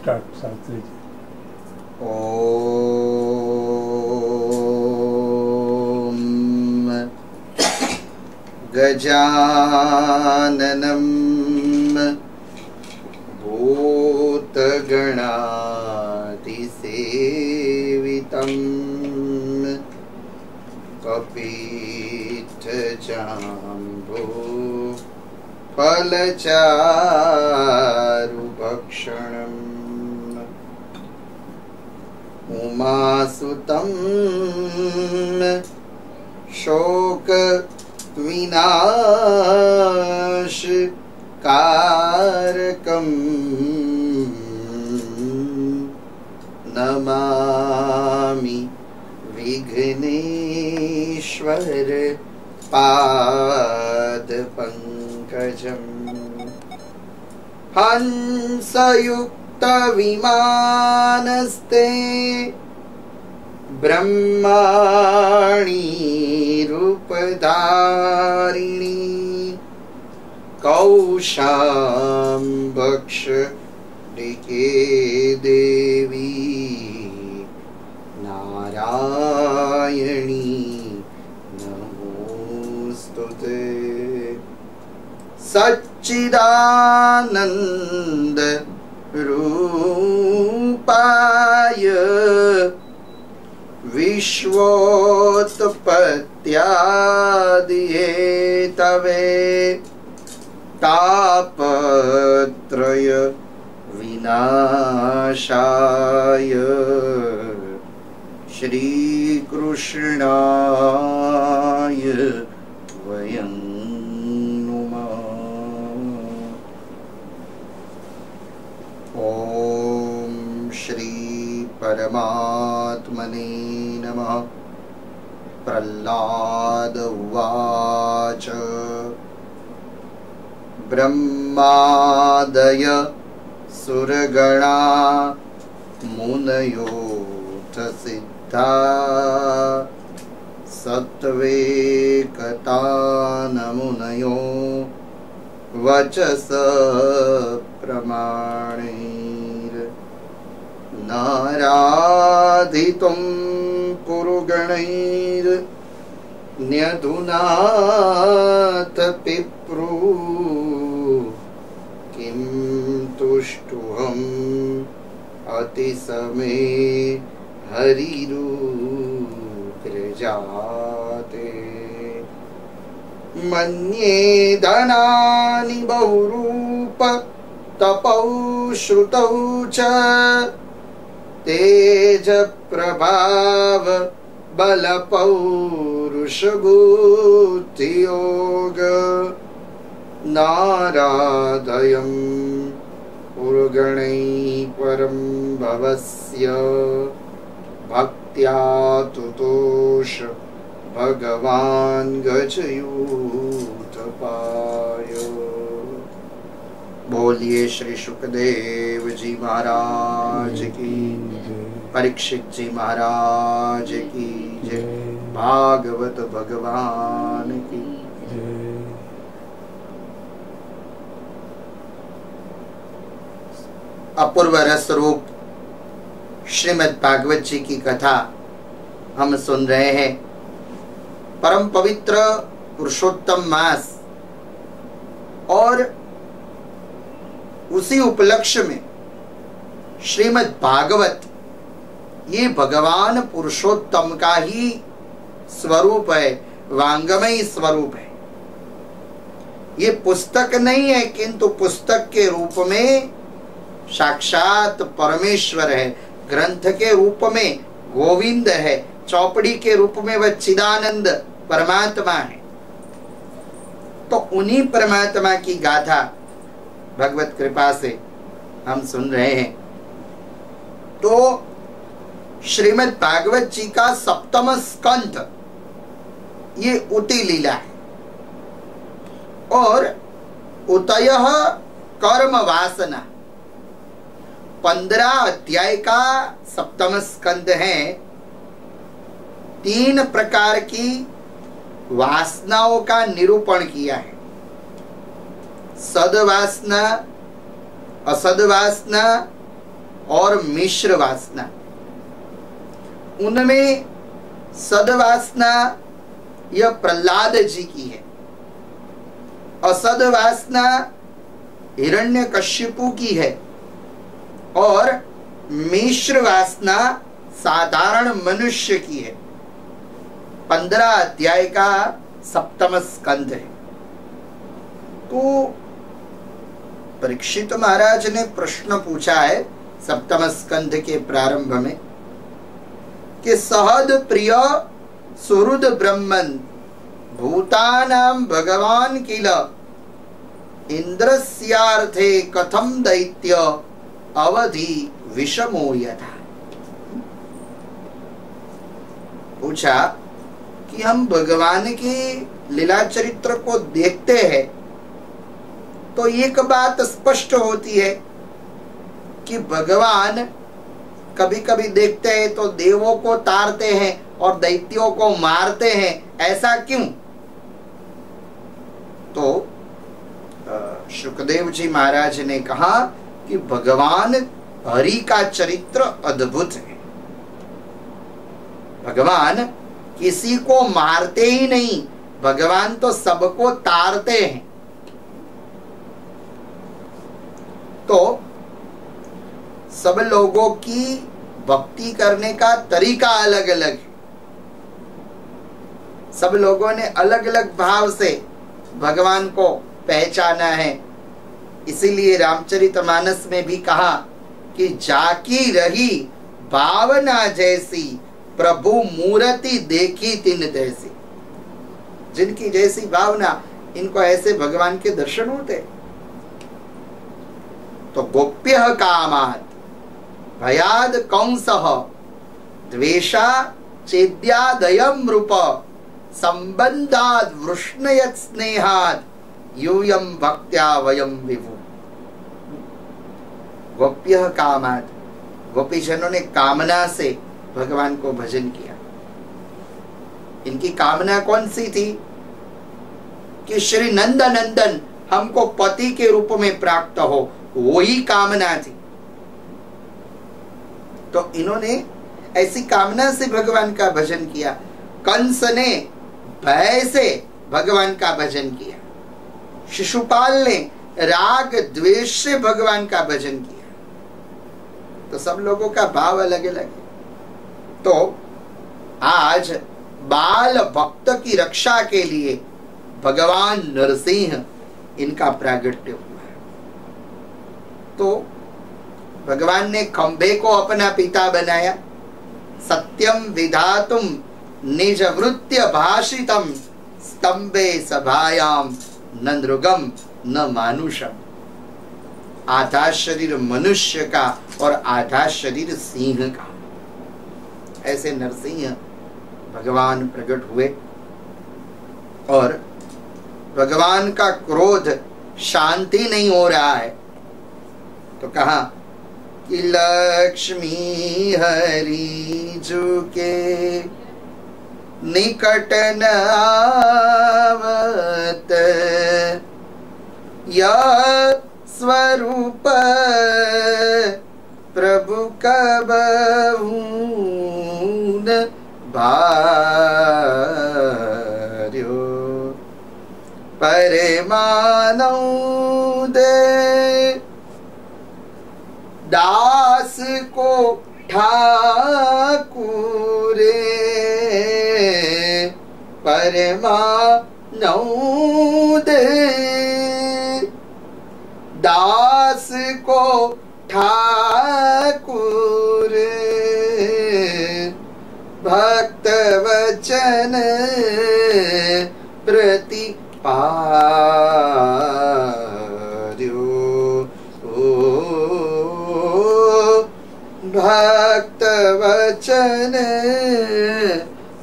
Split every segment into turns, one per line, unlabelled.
Start Shastri ji.
ओम गजाननम भूतगणातिसेवितं कपित्थजम्बो फलचारुभक्षणम् उमासुतं शोकविनाशकारकं नमामि विघ्नेश्वर पादपङ्कजम् हंसयुक्तविमानस्ते ब्रह्माणि रूपधारिणी कौशाम्बक्षडिके देवी नारायणी नमोस्तुते। सच्चिदानन्द रूपाय विश्वोत्पत्त्यादिहेतवे तापत्रय विनाशाय श्रीकृष्णाय वयं ओम श्री परमात्मने नमः। प्रह्लाद उवाच ब्रह्मादय सुरगणा मुनयोऽथ सिद्धा सत्त्वेकतानमुनयो वचस प्रमाणैर् नाराधितुं पुरुगणैर् न्यधुनाथ पिप्रू किं तुष्टुहम् अतिसमे हरिरुद्रजाते मन्ये धनानि बहुरूप तपौ श्रुतौ च तेज प्रभाव बल पौरुष बुद्धि योग नाराधयं पुरगणैः परं भवस्य भक्त्या तुतोष भगवान गजयूथपाय। बोलिए श्री सुखदेव जी महाराज की, परीक्षित जी महाराज की जय, भागवत भगवान की। अपूर्व रस रूप श्रीमद् भागवत जी की कथा हम सुन रहे हैं। परम पवित्र पुरुषोत्तम मास और उसी उपलक्ष्य में श्रीमद् भागवत ये भगवान पुरुषोत्तम का ही स्वरूप है, वांगमय स्वरूप है। ये पुस्तक नहीं है, किंतु पुस्तक के रूप में साक्षात परमेश्वर है, ग्रंथ के रूप में गोविंद है, चौपड़ी के रूप में वह चिदानंद परमात्मा है। तो उन्हीं परमात्मा की गाथा भगवत कृपा से हम सुन रहे हैं। तो श्रीमद् भागवत जी का सप्तम स्कंध ये उति लीला है और उतयः कर्म वासना 15 अध्याय का सप्तम स्कंध है। 3 प्रकार की वासनाओं का निरूपण किया है। सद्वासना, असद्वासना और मिश्र वासना। उनमें सद्वासना यह प्रहलाद जी की है, असद्वासना हिरण्यकश्यपु की है, और मिश्र वासना साधारण मनुष्य की है। 15 अध्याय का 7वां स्कंध है। तो परीक्षित महाराज ने प्रश्न पूछा है 7वें स्कंध के प्रारंभ में कि सहद प्रिय सुहृद ब्रह्मन् भूतानां भगवान किल इंद्रस्यार्थे कथम दैत्य अवधि विषमो यथा। पूछा कि हम भगवान के लीला चरित्र को देखते हैं तो एक बात स्पष्ट होती है कि भगवान कभी कभी देखते हैं तो देवों को तारते हैं और दैत्यों को मारते हैं, ऐसा क्यों? तो शुकदेव जी महाराज ने कहा कि भगवान हरि का चरित्र अद्भुत है। भगवान किसी को मारते ही नहीं, भगवान तो सबको तारते हैं। तो सब लोगों की भक्ति करने का तरीका अलग अलग है। सब लोगों ने अलग अलग भाव से भगवान को पहचाना है। इसीलिए रामचरितमानस में भी कहा कि जाकी रही भावना जैसी प्रभु मूर्ति देखी तिन तैसी। जिनकी जैसी भावना, इनको ऐसे भगवान के दर्शन होते। तो गोप्य कामात् भयाद कंसः द्वेषा चेद्यादयं रूप संबंधाद वृष्णयत् स्नेहाद यूयं भक्त्या वयं विभु। गोप्य कामात्, गोपीजनों ने कामना से भगवान को भजन किया। इनकी कामना कौन सी थी? कि श्री नंदनंदन हमको पति के रूप में प्राप्त हो, वही कामना थी। तो इन्होंने ऐसी कामना से भगवान का भजन किया। कंस ने भय से भगवान का भजन किया। शिशुपाल ने राग द्वेष से भगवान का भजन किया। तो सब लोगों का भाव अलग अलग है। तो आज बाल भक्त की रक्षा के लिए भगवान नरसिंह इनका प्रागट्य हुआ है। तो भगवान ने खंबे को अपना पिता बनाया। सत्यम विधातुम निज वृत्य भाषितम स्तंभे सभायाम न नृगम न मानुषम। आधा शरीर मनुष्य का और आधा शरीर सिंह का, ऐसे नरसिंह भगवान प्रकट हुए। और भगवान का क्रोध शांति नहीं हो रहा है। तो कहा कि लक्ष्मी हरि झुके निकट न आवत, यह स्वरूप प्रभु कबहू न भार्यो। परमानौ दे दास को ठाकुरे, परमानौ दे दास को ठाकुर, भक्त वचन प्रतिपाद्यो। भक्त वचन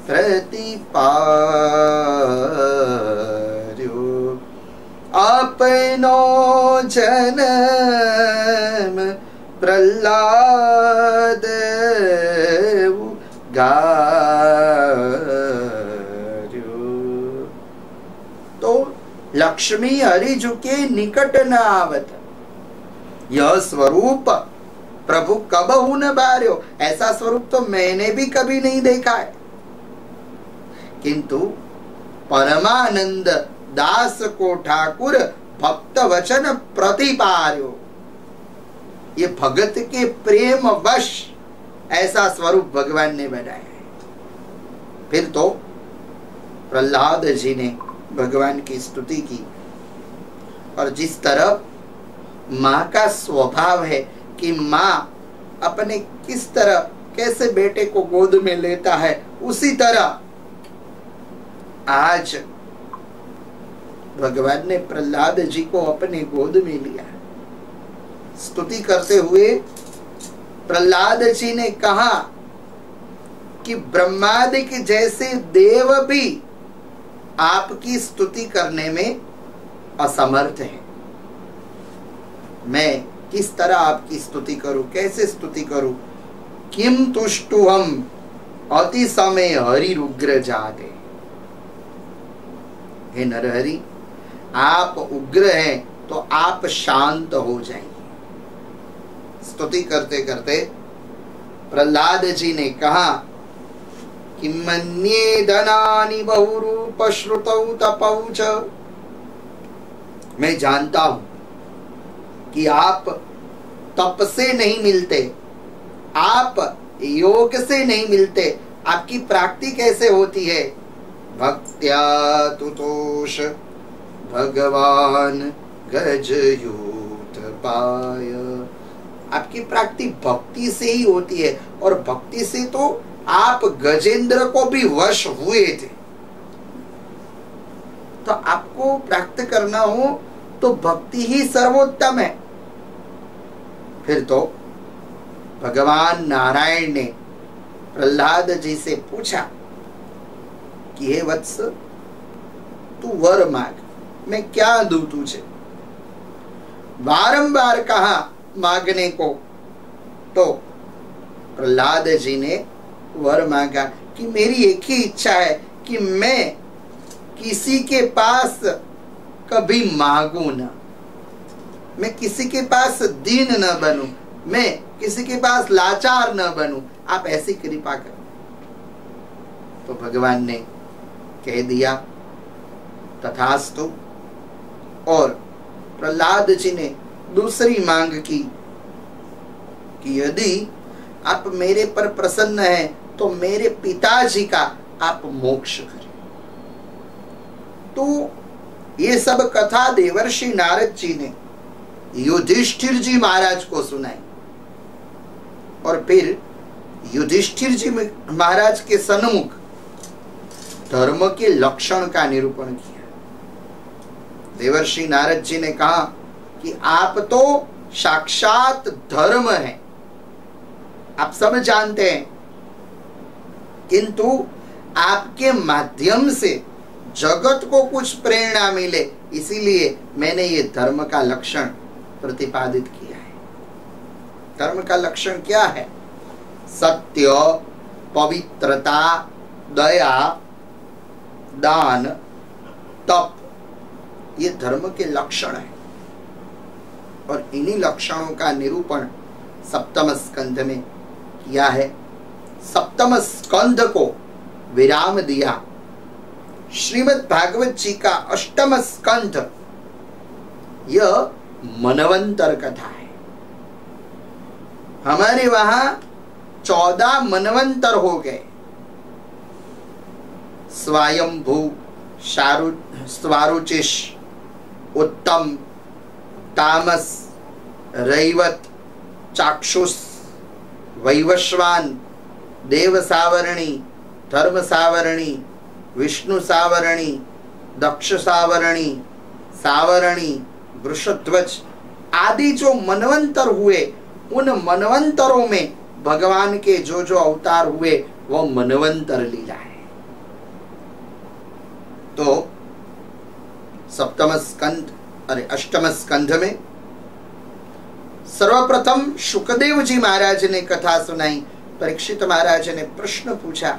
प्रतिपाद्यो। अपनो जन्म प्रहलाद गार्यो। तो लक्ष्मी हरि झुके निकट न आवत, यह स्वरूप प्रभु कबहू न बार्यो, ऐसा स्वरूप तो मैंने भी कभी नहीं देखा है। किंतु परमानंद दास को ठाकुर भक्त वचन प्रतिपार्यो, ये भगत के प्रेम वश ऐसा स्वरूप भगवान ने बनाया है। फिर तो प्रहलाद जी ने भगवान की स्तुति की, और जिस तरह माँ का स्वभाव है कि माँ अपने किस तरह कैसे बेटे को गोद में लेता है, उसी तरह आज भगवान ने प्रहलाद जी को अपने गोद में लिया। स्तुति करते हुए प्रहलाद जी ने कहा कि ब्रह्मादिक जैसे देव भी आपकी स्तुति करने में असमर्थ है। मैं किस तरह आपकी स्तुति करूं, कैसे स्तुति करूं? किम तुष्टु हम अति समय हरि उग्र जाते। हे नरहरि, आप उग्र हैं तो आप शांत हो जाएंगे। स्तुति करते करते प्रहलाद जी ने कहा कि मन्ये धनानि बहुरूप श्रुतौ तपौ च, मैं जानता हूं कि आप तप से नहीं मिलते, आप योग से नहीं मिलते, आपकी प्राप्ति कैसे होती है? भक्त्या तुतोष भगवान गजयूथ पाय, आपकी प्राप्ति भक्ति से ही होती है, और भक्ति से तो आप गजेंद्र को भी वश हुए थे। तो आपको प्राप्त करना हो तो भक्ति ही सर्वोत्तम है। फिर तो भगवान नारायण ने प्रहलाद जी से पूछा कि हे वत्स, तू वर मांग, मैं क्या दूं तुझे? बारंबार कहा मांगने को, तो प्रहलाद जी ने वर मांगा कि मेरी एक ही इच्छा है कि मैं किसी के पास कभी मांगू न, मैं किसी के पास दीन न बनूं, मैं किसी के पास लाचार न बनूं, आप ऐसी कृपा करो। तो भगवान ने कह दिया तथास्तु, और प्रहलाद जी ने दूसरी मांग की कि यदि आप मेरे पर प्रसन्न हैं तो मेरे पिताजी का आप मोक्ष करें। तो ये सब कथा देवर्षि नारद जी ने युधिष्ठिर जी महाराज को सुनाई, और फिर युधिष्ठिर जी महाराज के सन्मुख धर्म के लक्षण का निरूपण किया। देवर्षि नारद जी ने कहा कि आप तो साक्षात धर्म हैं, आप सब जानते हैं, किंतु आपके माध्यम से जगत को कुछ प्रेरणा मिले, इसीलिए मैंने ये धर्म का लक्षण प्रतिपादित किया है। धर्म का लक्षण क्या है? सत्य, पवित्रता, दया, दान, तप, ये धर्म के लक्षण है। और इन्हीं लक्षणों का निरूपण सप्तम स्कंध में किया है। सप्तम स्कंध को विराम दिया। श्रीमद् भागवत जी का अष्टम स्कंध यह मनवंतर कथा है। हमारे वहां 14 मनवंतर हो गए। स्वायंभू, स्वारुचिष, उत्तम, तामस, रैवत, चाक्षुष, वैवस्वान, देव सावरणी, धर्म सावरणी, विष्णु सावरणी, दक्ष सावरणी, सावरणी, वृषध्वज आदि जो मनवंतर हुए, उन मनवंतरों में भगवान के जो जो अवतार हुए वो मनवंतर लीला है। तो सप्तम स्कंध अरे अष्टम स्कंध में सर्वप्रथम शुकदेव जी महाराज ने कथा सुनाई। परीक्षित महाराज ने प्रश्न पूछा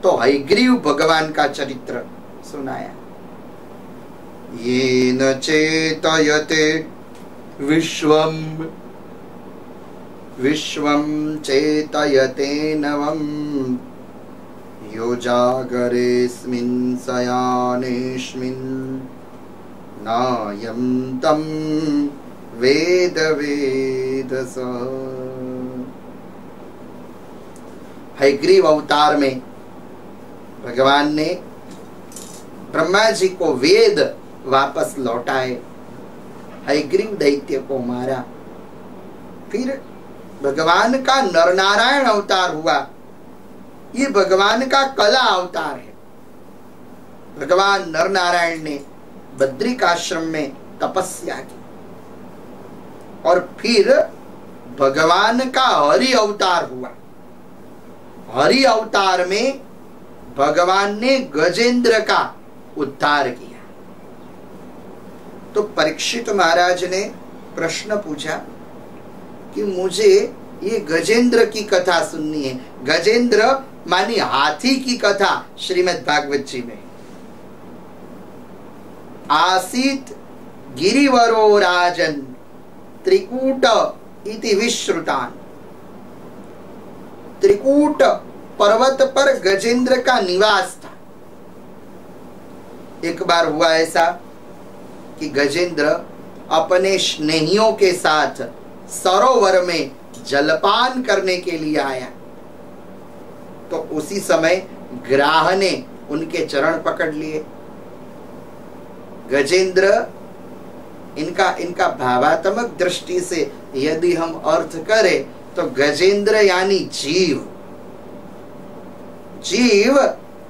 तो हयग्रीव भगवान का चरित्र सुनाया। येन चेतयते विश्वम विश्वं चेतयते नवं यो जागरेऽस्मिन् शयानेऽस्मिन् नायं तं वेद वेदस। हयग्रीव अवतार में भगवान ने ब्रह्मा जी को वेद वापस लौटाए, हयग्रीव दैत्य को मारा। फिर भगवान का नरनारायण अवतार हुआ। ये भगवान का कला अवतार है। भगवान नरनारायण ने बद्रिकाश्रम में तपस्या की और फिर भगवान का हरि अवतार हुआ। हरि अवतार में भगवान ने गजेंद्र का उद्धार किया। तो परीक्षित महाराज ने प्रश्न पूछा कि मुझे ये गजेंद्र की कथा सुननी है। गजेंद्र मानी हाथी की कथा श्रीमद् भागवत जी में। आसीत गिरिवरो राजन त्रिकूट इति विश्रुतान। त्रिकूट पर्वत पर गजेंद्र का निवास था। एक बार हुआ ऐसा कि गजेंद्र अपने स्नेहियों के साथ सरोवर में जलपान करने के लिए आया। तो उसी समय ग्राह ने उनके चरण पकड़ लिए। गजेंद्र, इनका भावात्मक दृष्टि से यदि हम अर्थ करें तो गजेंद्र यानी जीव। जीव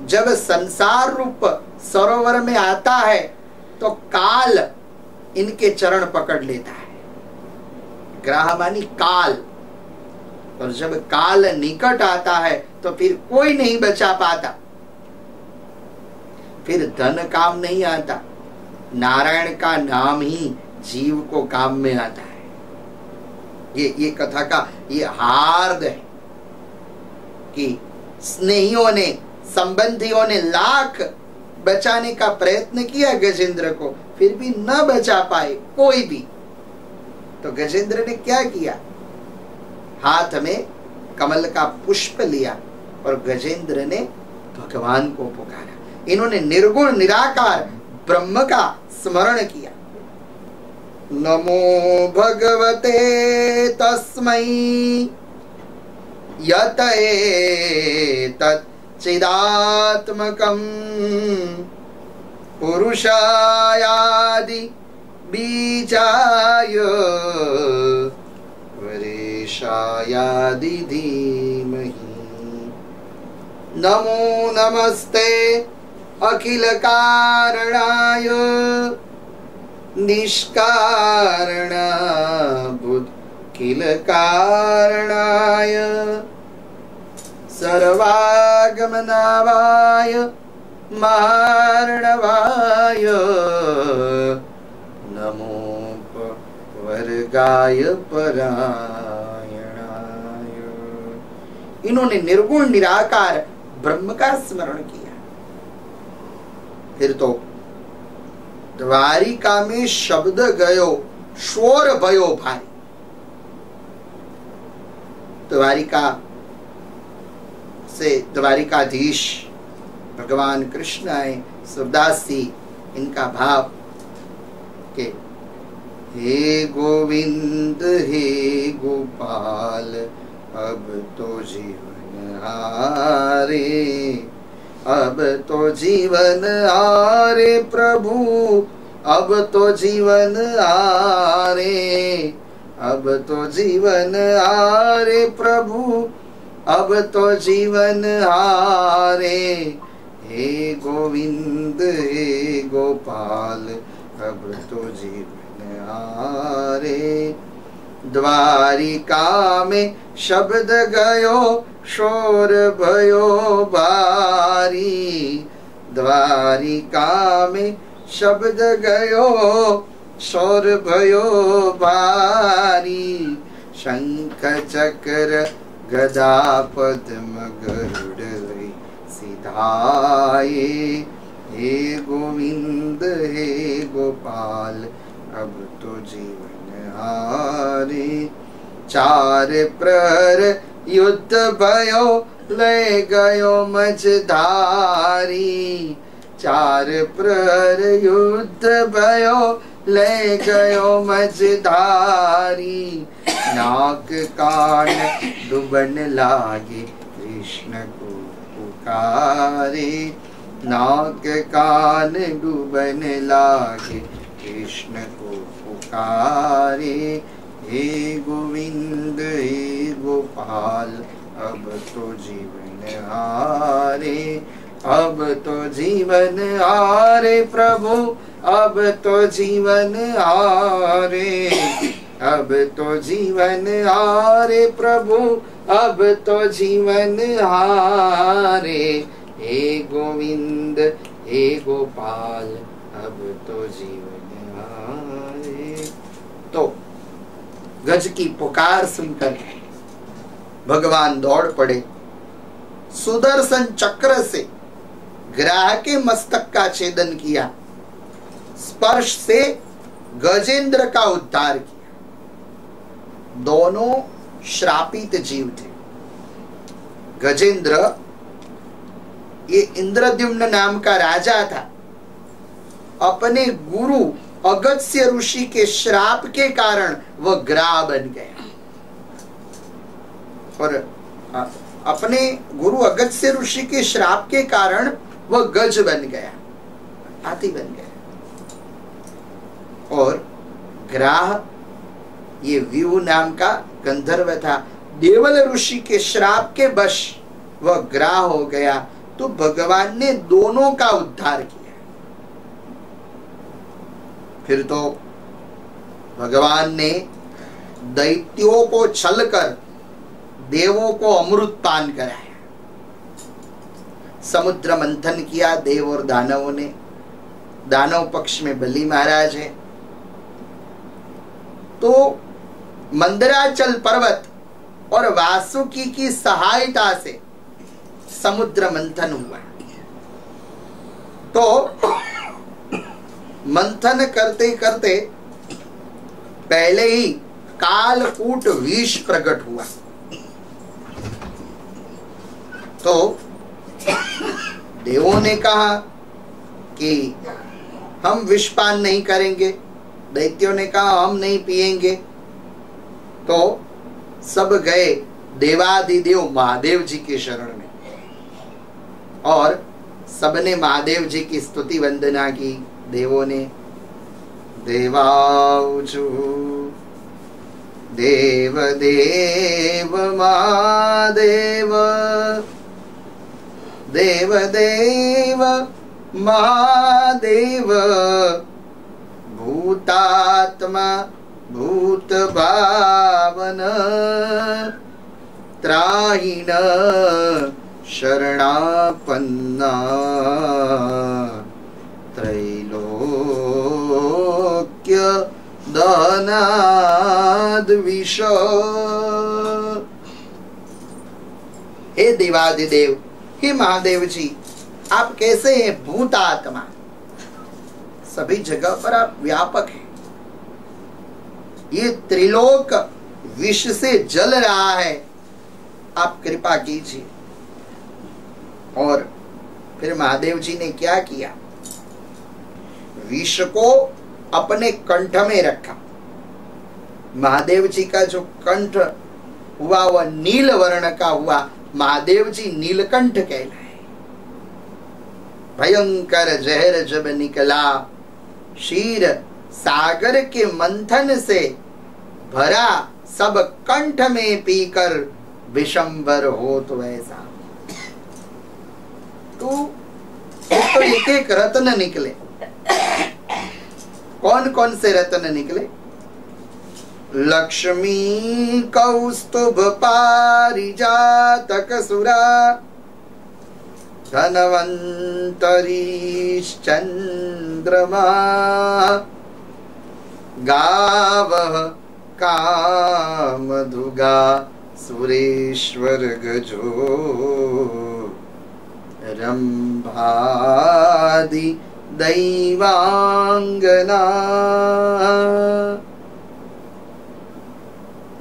जब संसार रूप सरोवर में आता है तो काल इनके चरण पकड़ लेता है। ग्राह मानी काल। और जब काल निकट आता है तो फिर कोई नहीं बचा पाता। फिर धन काम नहीं आता। नारायण का नाम ही जीव को काम में आता है। ये कथा का ये हार्द है कि स्नेहियों ने, संबंधियों ने लाख बचाने का प्रयत्न किया गजेंद्र को, फिर भी न बचा पाए कोई भी। तो गजेंद्र ने क्या किया? हाथ में कमल का पुष्प लिया और गजेंद्र ने भगवान को पुकारा। इन्होंने निर्गुण निराकार ब्रह्म का स्मरण किया। नमो भगवते तस्मै यत एतत् चिदात्मकं पुरुषायादि बीजाय वरेशायादि धीमहि। नमो नमस्ते अखिल कारणाय निष्कारण बुद्ध किल कारणाय सर्वागमनावाय मार्णवाय नमो वर्गाय परायणाय। इन्होंने निर्गुण निराकार ब्रह्म का स्मरण किया। फिर तो द्वारिका में शब्द गयो शोर भयो भारी। द्वारिका से द्वारिकाधीश भगवान कृष्ण आए। सूरदास जी इनका भाव के हे गोविंद हे गोपाल अब तो जीवन हारे, अब तो जीवन आरे प्रभु, अब तो जीवन आरे, अब तो जीवन आरे प्रभु, अब तो जीवन आरे। हे गोविंद हे गोपाल अब तो जीवन आरे। द्वारिका में शब्द गयो शोर भयो भारी। द्वारिका में शब्द गयो शोर भयो भारी। शंख चक्र गदा पद्म गरुड़ लई सिधाए। हे गोविंद हे गोपाल अब तो जीवन हारे। चार प्रहर युद्ध भयो ले गयो मझधारी। चार प्रहर युद्ध भयो ले गयो मझधारी। नाक कान डूबन लागे कृष्ण को पुकारे। नाक कान डूबन लागे कृष्ण को पुकारे। हे गोविंद हे गोपाल अब तो जीवन हारे। अब तो जीवन हारे प्रभु अब तो जीवन हारे। अब तो जीवन हारे प्रभु अब तो जीवन हारे। हे गोविंद हे गोपाल अब तो जीवन हारे। तो गज की पुकार सुनकर भगवान दौड़ पड़े। सुदर्शन चक्र से ग्राह के मस्तक का छेदन किया। स्पर्श से गजेंद्र का उद्धार किया। दोनों श्रापित जीव थे। गजेंद्र ये इंद्रद्युम्न नाम का राजा था। अपने गुरु अगस्त्य ऋषि के श्राप के कारण वह ग्राह बन गया और अपने गुरु अगस्त्य ऋषि के श्राप के कारण वह गज बन गया, हाथी बन गया। और ग्राह ये व्यू नाम का गंधर्व था। देवल ऋषि के श्राप के वश वह ग्राह हो गया। तो भगवान ने दोनों का उद्धार किया। फिर तो भगवान ने दैत्यों को छलकर देवों को अमृत पान कराया। समुद्र मंथन किया देव और दानवों ने। दानव पक्ष में बलि महाराज है। तो मंदराचल पर्वत और वासुकी की सहायता से समुद्र मंथन हुआ। तो मंथन करते करते पहले ही कालकूट विष प्रकट हुआ। तो देवों ने कहा कि हम विषपान नहीं करेंगे। दैत्यों ने कहा हम नहीं पिएंगे। तो सब गए देवादिदेव महादेव जी के शरण में और सबने महादेव जी की स्तुति वंदना की। देवों ने देवाऊचु देव देव महादेव देव देव महादेव भूतात्मा भूत भावन त्राहिण शरणापन्ना त्रैलोक्य दहनाद विष। हे देवादिदेव, हे महादेव जी, आप कैसे हैं? भूत आत्मा, सभी जगह पर आप व्यापक हैं। ये त्रिलोक विष से जल रहा है, आप कृपा कीजिए। और फिर महादेव जी ने क्या किया? विष को अपने कंठ में रखा। महादेव जी का जो कंठ हुआ वह नील वर्ण का हुआ। महादेव जी नीलकंठ कहलाए। भयंकर जहर जब निकला, क्षीर सागर के मंथन से भरा, सब कंठ में पीकर विशंबर हो तो ऐसा। तो एक एक रत्न निकले। कौन कौन से रत्न निकले? लक्ष्मी कौस्तुभ पारिजातक सुरा, धनवंतरीश चंद्रमा, गावः कामधुगा सुरेश्वर गजो, रंभादि दैवांगना।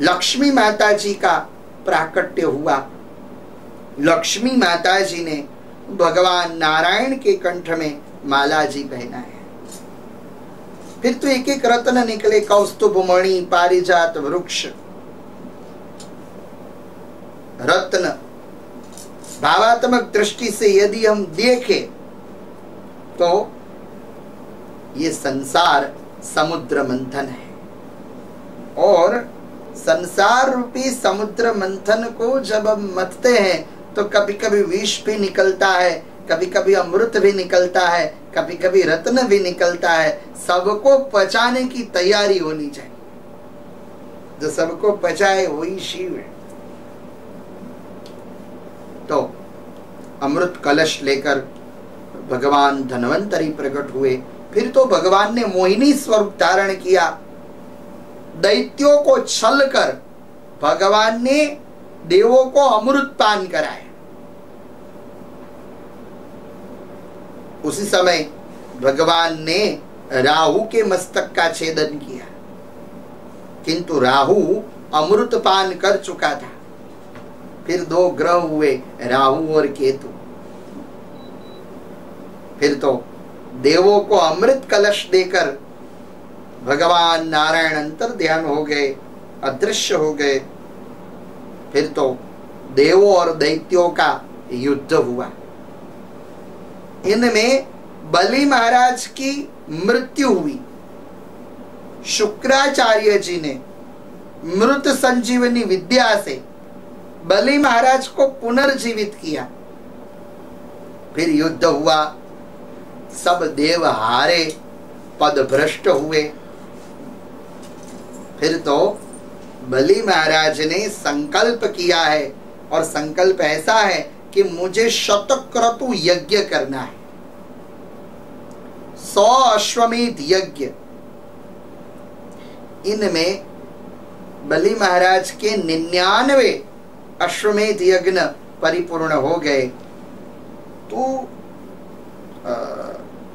लक्ष्मी माता जी का प्राकट्य हुआ। लक्ष्मी माता जी ने भगवान नारायण के कंठ में माला जी पहनाए। फिर तो एक एक रत्न निकले, कौस्तुभ मणि, पारिजात वृक्ष, रत्न। भावात्मक दृष्टि से यदि हम देखें तो ये संसार समुद्र मंथन है, और संसार रूपी समुद्र मंथन को जब हम मथते हैं तो कभी कभी विष भी निकलता है, कभी कभी अमृत भी निकलता है, कभी कभी रत्न भी निकलता है। सबको पचाने की तैयारी होनी चाहिए। जो सबको पचाए वही शिव है। तो अमृत कलश लेकर भगवान धन्वंतरी प्रकट हुए। फिर तो भगवान ने मोहिनी स्वरूप धारण किया। दैत्यों को छल कर भगवान ने देवों को अमृत पान कराया। उसी समय भगवान ने राहु के मस्तक का छेदन किया, किंतु राहु अमृत पान कर चुका था। फिर दो ग्रह हुए, राहु और केतु। फिर तो देवों को अमृत कलश देकर भगवान नारायण अंतर ध्यान हो गए, अदृश्य हो गए। फिर तो देवों और दैत्यों का युद्ध हुआ। इनमें बलि महाराज की मृत्यु हुई। शुक्राचार्य जी ने मृत संजीवनी विद्या से बलि महाराज को पुनर्जीवित किया। फिर युद्ध हुआ, सब देव हारे, पद भ्रष्ट हुए। फिर तो बलि महाराज ने संकल्प किया है, और संकल्प ऐसा है कि मुझे शतक्रतु यज्ञ करना है, 100 अश्वमेध यज्ञ। इनमें बलि महाराज के 99 अश्वमेध यज्ञ परिपूर्ण हो गए। तो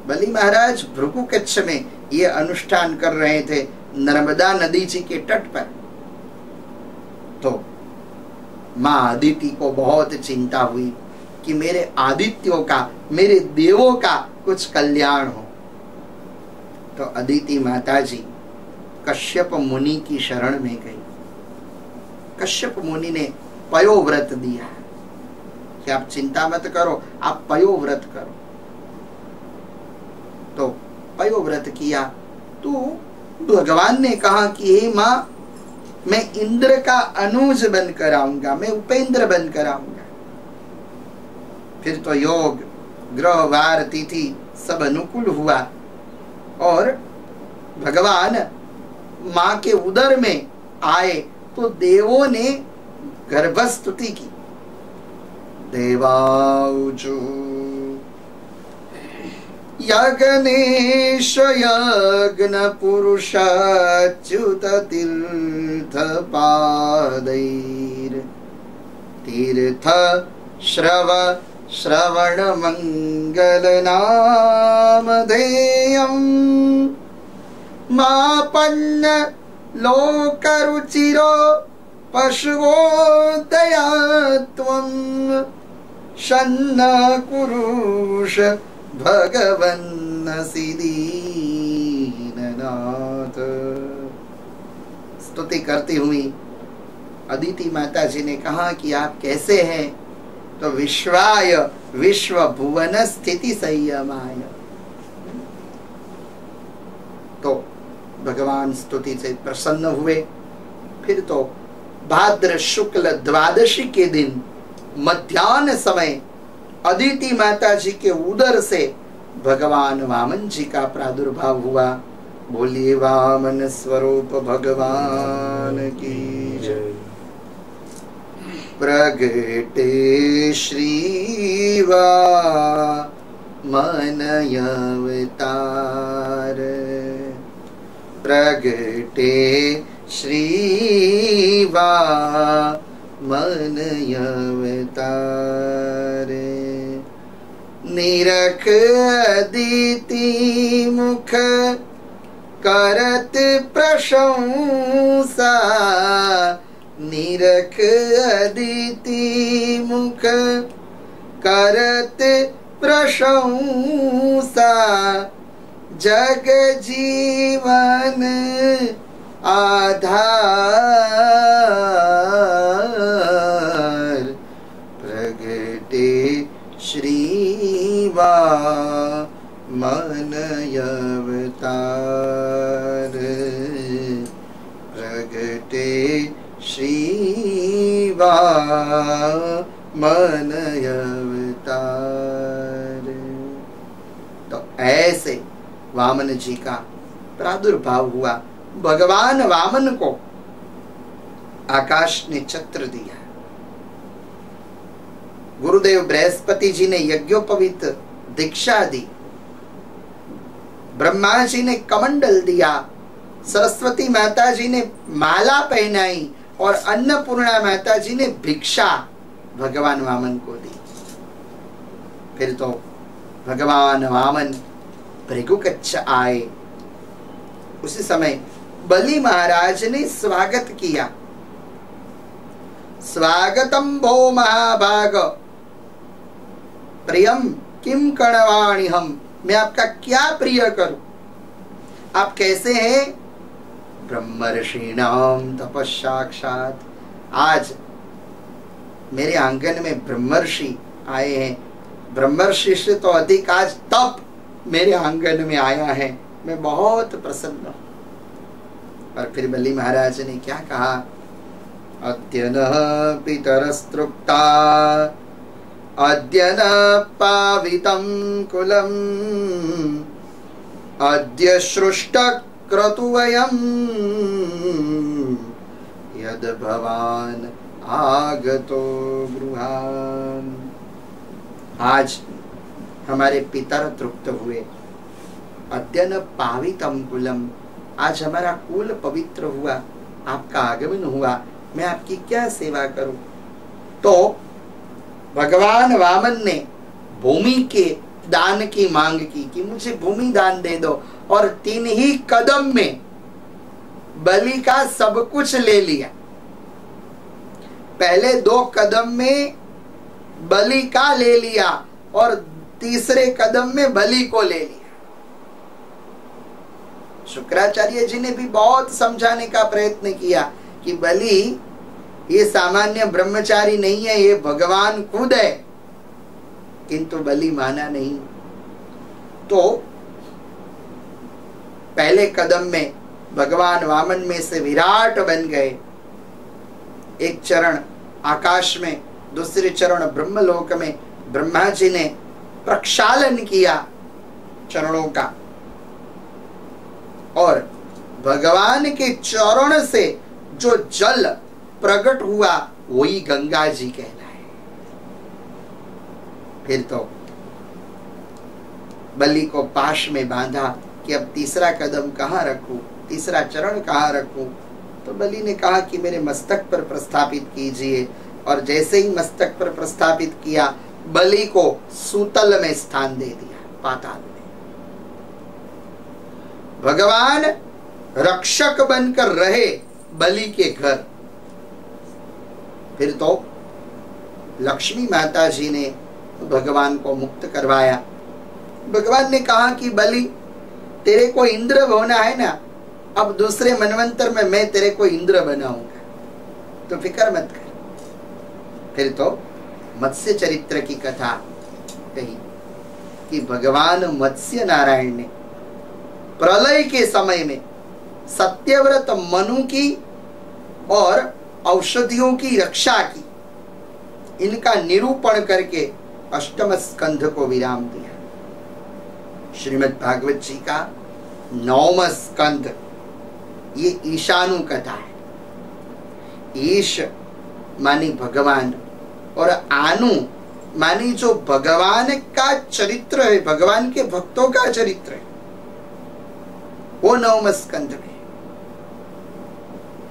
बलि महाराज भृगु कच्छ में ये अनुष्ठान कर रहे थे, नर्मदा नदी जी के तट पर। तो मां अदिति को बहुत चिंता हुई कि मेरे आदित्यों का, मेरे देवों का कुछ कल्याण हो। तो अदिति माता जी कश्यप मुनि की शरण में गई। कश्यप मुनि ने पयोव्रत दिया कि आप चिंता मत करो, आप पयोव्रत करो। तो पयोव्रत किया तो भगवान ने कहा कि हे मां, मैं इंद्र का अनुज बनकर आऊंगा, मैं उपेंद्र बनकर आऊंगा। फिर तो योग, ग्रह, वार, तिथि सब अनुकूल हुआ, और भगवान मां के उदर में आए तो देवों ने गर्भस्तुति की। देवाऊचु यज्ञेश यज्ञ पुरुषाच्युत तीर्थ पादैर तीर्थ श्रवण मंगल नामधेयम् मापन्न लोकरुचिरो पशवो दयात्वं शन्न कुरुष भगवन्नसि दीननाथ। स्तुति करती हुई अदिति माता जी ने कहा कि आप कैसे हैं? तो विश्वाय विश्व भुवन स्थिति संयमाय। तो भगवान स्तुति से प्रसन्न हुए। फिर तो भाद्र शुक्ल द्वादशी के दिन मध्याह्न समय अदिति माता जी के उदर से भगवान वामन जी का प्रादुर्भाव हुआ। बोलिए वामन स्वरूप भगवान की जय। प्रगटे श्री वामन अवतार प्रगटे श्री वामन अवतार निरख अदिति मुख करत प्रशंसा निरख अदिति मुख करत प्रशंसा जग जीवन आधार प्रगटे श्री वामन अवतार प्रगटे श्री वामन अवतार। तो ऐसे वामन जी का प्रादुर्भाव हुआ। भगवान वामन को आकाश ने छत्र दिया। गुरुदेव बृहस्पति जी ने यज्ञोपवीत दीक्षा दी। ब्रह्मा जी ने कमंडल दिया। सरस्वती माता जी ने माला पहनाई और अन्नपूर्णा माता जी ने भिक्षा भगवान वामन को दी। फिर तो भगवान वामन भृगुकच्छ आए। उसी समय बलि महाराज ने स्वागत किया। स्वागतम भो महाभाग प्रियम किम कणवाणि हम। मैं आपका क्या प्रिय करूं? आप कैसे हैं? ब्रह्मर्षिणाम तपस्साक्षात्। आज मेरे आंगन में ब्रह्मर्षि आए हैं। ब्रह्मर्षि से तो अधिक आज तप मेरे आंगन में आया है। मैं बहुत प्रसन्न हूं। और फिर बलि महाराज ने क्या कहा? अद्य न पितरस्तृप्ता अद्य न पावितं कुलम् अद्य सृष्ट क्रतुवयम् यद भवान आगतो गृहान्। आज हमारे पितर तृप्त हुए। अद्य न पावितं कुलम्। आज हमारा कुल पवित्र हुआ। आपका आगमन हुआ। मैं आपकी क्या सेवा करूं? तो भगवान वामन ने भूमि के दान की मांग की कि मुझे भूमि दान दे दो। और 3 ही कदम में बलि का सब कुछ ले लिया। पहले 2 कदम में बलि का ले लिया और तीसरे कदम में बलि को ले लिया। शुक्राचार्य जी ने भी बहुत समझाने का प्रयत्न किया कि बलि ये सामान्य ब्रह्मचारी नहीं है, ये भगवान खुद है। किंतु बलि माना नहीं। तो पहले कदम में भगवान वामन में से विराट बन गए। एक चरण आकाश में, दूसरे चरण ब्रह्मलोक में ब्रह्मा जी ने प्रक्षालन किया चरणों का। और भगवान के चरण से जो जल प्रकट हुआ वही गंगा जी कहलाए। फिर तो बलि को पाश में बांधा कि अब तीसरा कदम कहां रखूं, तीसरा चरण कहां रखूं। तो बलि ने कहा कि मेरे मस्तक पर प्रस्थापित कीजिए। और जैसे ही मस्तक पर प्रस्थापित किया, बलि को सूतल में स्थान दे दिया, पाताल में। भगवान रक्षक बनकर रहे बलि के घर। फिर तो लक्ष्मी माता जी ने भगवान को मुक्त करवाया। भगवान ने कहा कि बलि, तेरे को इंद्र होना है ना, अब दूसरे मनवंतर में मैं तेरे को इंद्र बनाऊंगा, तो फिक्र मत कर। फिर तो मत्स्य चरित्र की कथा कही कि भगवान मत्स्य नारायण ने प्रलय के समय में सत्यव्रत मनु की और औषधियों की रक्षा की, इनका निरूपण करके अष्टम स्कंध को विराम दिया। श्रीमद् भागवत जी का 9वां स्कंध ये ईशानु कथा है। ईश मानी भगवान और आनु मानी जो भगवान का चरित्र है, भगवान के भक्तों का चरित्र है, वो 9वां स्कंध में।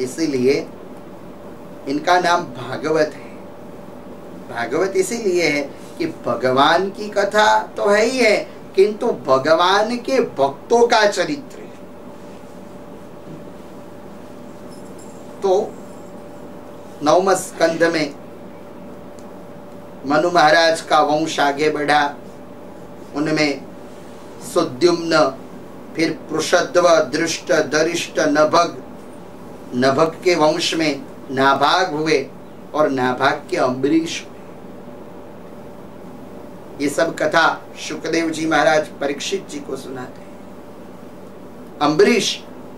इसीलिए इनका नाम भागवत है। भागवत इसीलिए है कि भगवान की कथा तो है ही है, किंतु भगवान के भक्तों का चरित्र है। तो 9वें स्कंध में मनु महाराज का वंश आगे बढ़ा। उनमें सुद्युम्न, फिर पृषध्व, दृष्ट, दरिष्ट, नभग के वंश में नाभाग हुए और नाभाग के अम्बरीश हुए। ये सब कथा शुकदेव जी महाराज परीक्षित जी को सुनाते हैं। अम्बरीश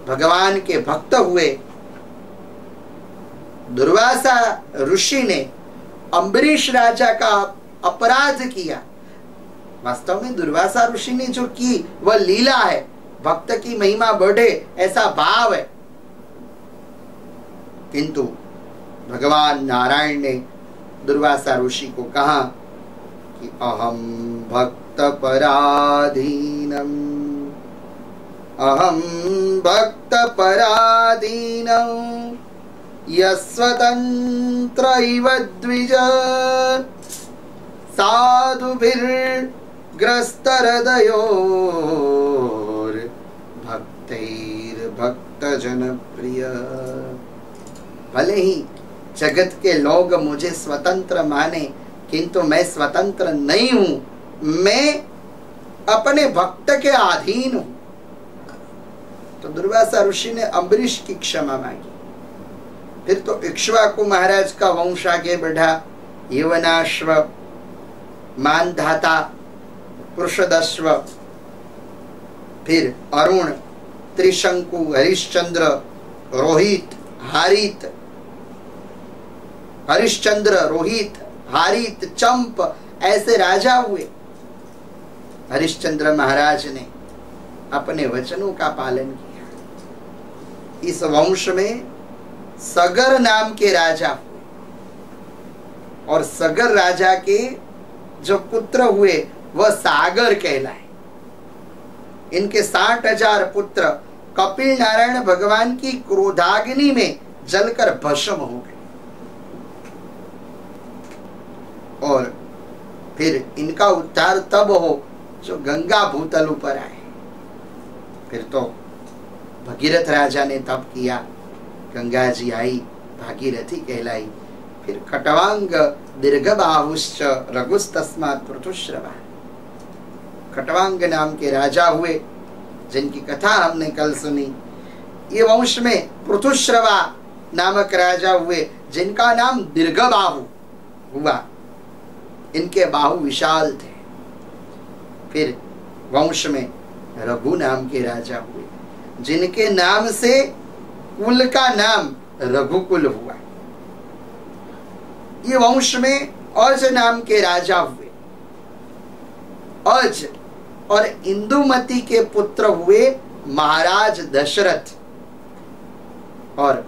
भगवान के भक्त हुए। दुर्वासा ऋषि ने अम्बरीश राजा का अपराध किया। वास्तव में दुर्वासा ऋषि ने जो की वह लीला है, भक्त की महिमा बढ़े ऐसा भाव है। किंतु भगवान नारायण ने दुर्वासा ऋषि को कहा कि अहम भक्त पराधीनम, अहम भक्त पराधीनम यस्वतंत्र इव द्विज साधुभिर्ग्रस्त हृदयोर भक्तैर्भक्त जनप्रिय। भले ही जगत के लोग मुझे स्वतंत्र माने, किंतु मैं स्वतंत्र नहीं हूं, मैं अपने भक्त के अधीन हूं। तो दुर्वासा ऋषि ने अम्बरीश की क्षमा मांगी। फिर तो इक्ष्वाकु महाराज का वंश आगे बढ़ा। यवनाश्व, मानधाता, पुरुषदश्व, फिर अरुण, त्रिशंकु, हरिश्चंद्र, रोहित, हारित, हरिश्चंद्र, रोहित, हारित, चंप, ऐसे राजा हुए। हरिश्चंद्र महाराज ने अपने वचनों का पालन किया। इस वंश में सगर नाम के राजा हुए और सगर राजा के जो पुत्र हुए वह सागर कहलाए। इनके 60,000 पुत्र कपिल नारायण भगवान की क्रोधाग्नि में जलकर भस्म हो गए। और फिर इनका उद्धार तब हो जो गंगा भूतल ऊपर आए। फिर तो भगीरथ राजा ने तप किया, गंगा जी आई, भागीरथी कहलाई। फिर खटवांग दीर्घबाहुश्च रघुस्तस्मात् पृथुश्रवा। खटवांग नाम के राजा हुए, जिनकी कथा हमने कल सुनी। ये वंश में पृथुश्रवा नामक राजा हुए, जिनका नाम दीर्घबाहु हुआ। इनके बाहु विशाल थे। फिर वंश में रघु नाम के राजा हुए, जिनके नाम से कुल का नाम रघुकुल हुआ। ये वंश में अज नाम के राजा हुए। अज और इंदुमती के पुत्र हुए महाराज दशरथ। और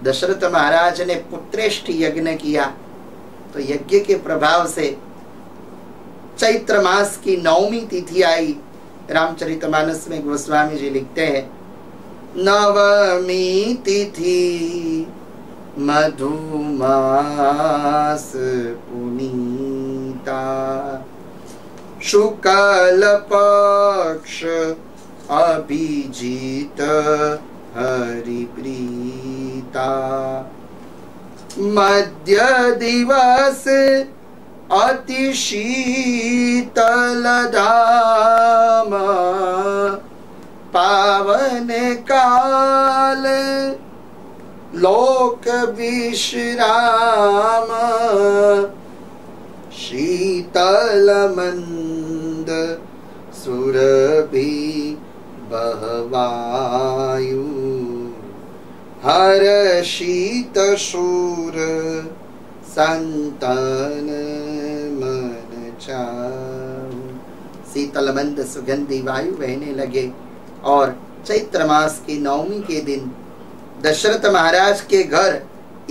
दशरथ महाराज ने पुत्रेष्ठ यज्ञ किया, तो यज्ञ के प्रभाव से चैत्र मास की 9वीं तिथि आई। रामचरितमानस में गोस्वामी जी लिखते हैं, 9वीं तिथि मधुमास पुनीता, शुक्ल पक्ष अभिजीत हरिप्रीता, मध्य दिवस अति शीतल धाम, पावन काल लोक विश्राम, शीतल मंद सुरभि बहवायु, हर शीत शूर संतन मन चाहु। शीतल मंद सुगंधी वायु बहने लगे। और चैत्र मास की 9वीं के दिन दशरथ महाराज के घर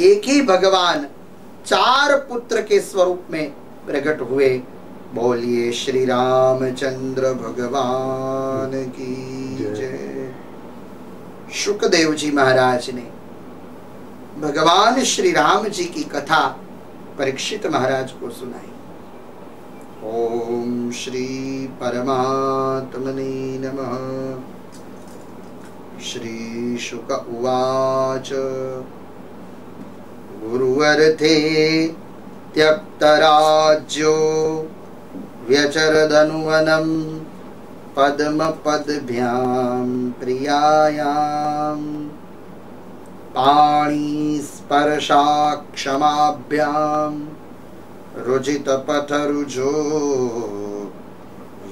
एक ही भगवान 4 पुत्र के स्वरूप में प्रकट हुए। बोलिए श्री रामचंद्र भगवान की जय। शुकदेव जी महाराज ने भगवान श्री राम जी की कथा परीक्षित महाराज को सुनाई। ओम श्री परमात्मने नमः। श्री शुक उवाच गुरुवर थे त्यक्तराज्यो व्यचरदनुवनं पद्मपद्भ्यां प्रियायां पाणिस्पर्शाक्षमाभ्यां रुजितपथरुजो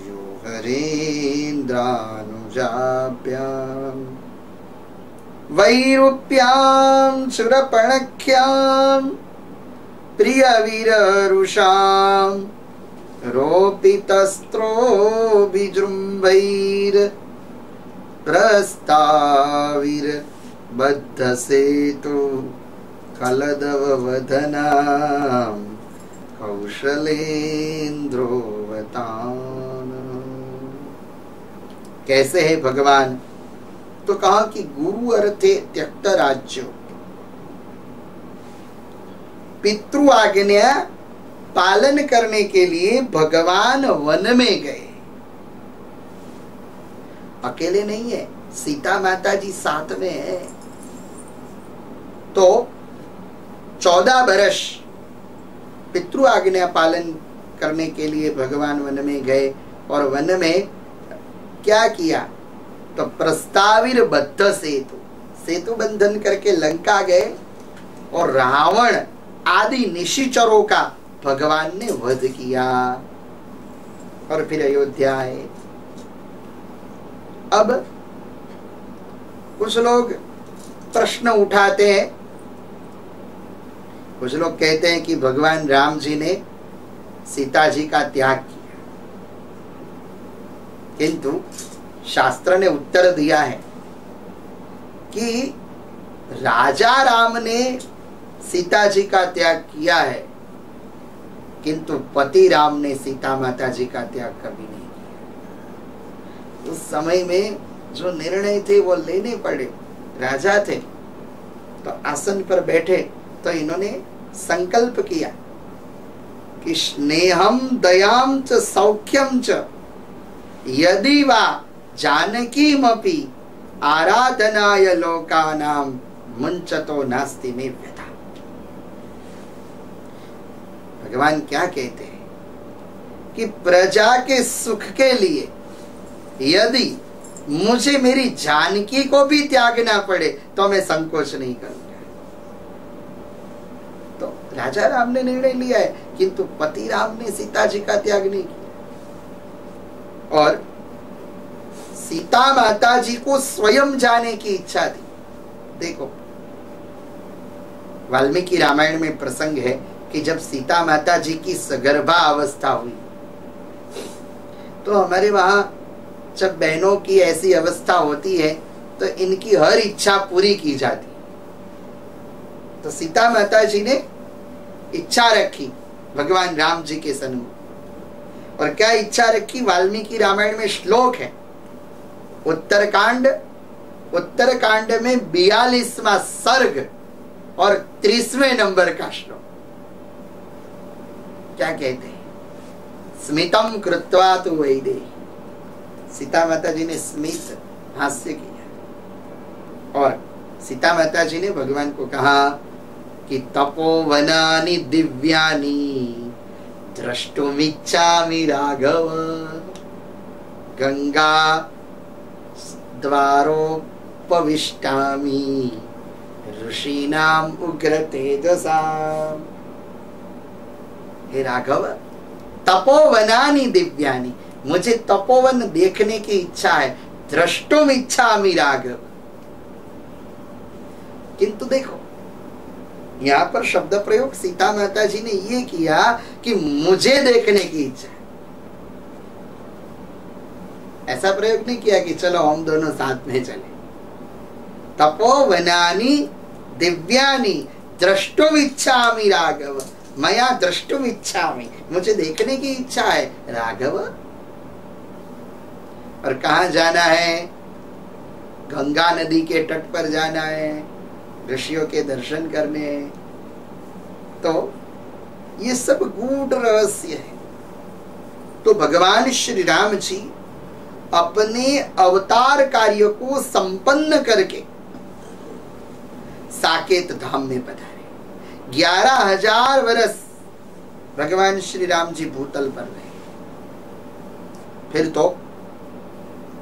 यो हरेन्द्रानुजाभ्यां वैरूप्यां सुरपणख्यां प्रियवीररुषां रोपितस्त्रो विजृम्भैर प्रस्ताविर बद्धसेतु कलदववदनां कौशलेन्द्रोवतान। कैसे है भगवान? तो कहा कि गुरु अर्थे त्यक्त राज्यो, पितृ आज्ञा पालन करने के लिए भगवान वन में गए। अकेले नहीं है, सीता माता जी साथ में है। तो 14 वर्ष पितृ आज्ञा पालन करने के लिए भगवान वन में गए। और वन में क्या किया? तो प्रस्ताविर बद्ध सेतु, सेतु बंधन करके लंका गए और रावण आदि निशिचरों का भगवान ने वध किया और फिर अयोध्या आए। अब कुछ लोग प्रश्न उठाते हैं, कुछ लोग कहते हैं कि भगवान राम जी ने सीता जी का त्याग किया, किंतु शास्त्र ने उत्तर दिया है कि राजा राम ने सीता जी का त्याग किया है, किंतु पति राम ने सीता माता जी का त्याग कभी नहीं किया। उस समय में जो निर्णय थे वो लेने पड़े। राजा थे तो आसन पर बैठे तो इन्होंने संकल्प किया कि स्नेहम दयाम च सौख्यम च यदि वा जानकीमपि आराधनाय लोकानां मुंचतो नास्ति मे व्यथा। भगवान क्या कहते हैं कि प्रजा के सुख के लिए यदि मुझे मेरी जानकी को भी त्यागना पड़े तो मैं संकोच नहीं करूंगा। तो राजा राम ने निर्णय लिया है, किंतु पति राम ने सीता जी का त्याग नहीं किया। और सीता माता जी को स्वयं जाने की इच्छा थी। देखो वाल्मीकि रामायण में प्रसंग है कि जब सीता माता जी की सगर्भा अवस्था हुई तो हमारे वहां जब बहनों की ऐसी अवस्था होती है तो इनकी हर इच्छा पूरी की जाती। तो सीता माता जी ने इच्छा रखी भगवान राम जी के सन्मुख। और क्या इच्छा रखी? वाल्मीकि रामायण में श्लोक है, उत्तरकांड में 42वां सर्ग और 30वें नंबर का श्लोक। क्या कहते हैं? स्मितम कृत्वा तु वैदेही। सीता माता जी ने स्मित हास्य किया और सीता माता जी ने भगवान को कहा कि तपोवनानि दिव्यानि द्रष्टुमिच्छामि राघव, गंगा द्वारोपविष्टामि ऋषीणाम उग्र तेजसाम। हे राघव, तपोवनानि दिव्यानि, मुझे तपोवन देखने की इच्छा है। द्रष्टुम इच्छामि राघव। किंतु देखो यहां पर शब्द प्रयोग सीता माता जी ने ये किया कि मुझे देखने की इच्छा है। ऐसा प्रयोग नहीं किया कि चलो हम दोनों साथ में चले। तपोवनानि दिव्यानि द्रष्टुम इच्छामि राघव, मया द्रष्टुम इच्छामि, मुझे देखने की इच्छा है राघव। और कहां जाना है? गंगा नदी के तट पर जाना है, ऋषियों के दर्शन करने हैं। तो ये सब गूढ़ रहस्य है। तो भगवान श्री राम जी अपने अवतार कार्य को संपन्न करके साकेत धाम में पधारे। 11,000 वर्ष भगवान श्री राम जी भूतल पर रहे। फिर तो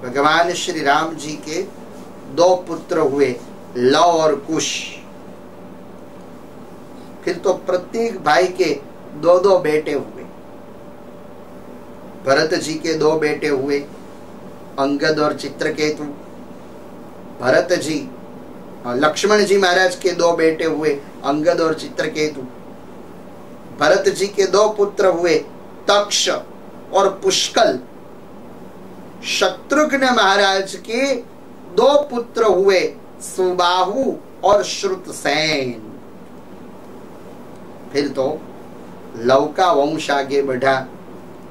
भगवान श्री राम जी के 2 पुत्र हुए, लव और कुश। फिर तो प्रत्येक भाई के 2-2 बेटे हुए। भरत जी के 2 बेटे हुए, अंगद और चित्रकेतु। भरत जी, लक्ष्मण जी महाराज के 2 बेटे हुए, अंगद और चित्रकेतु। भरत जी के 2 पुत्र हुए, तक्ष और पुष्कल। शत्रुघ्न महाराज के 2 पुत्र हुए, सुबाहु और श्रुतसेन। फिर तो लव का वंश आगे बढ़ा।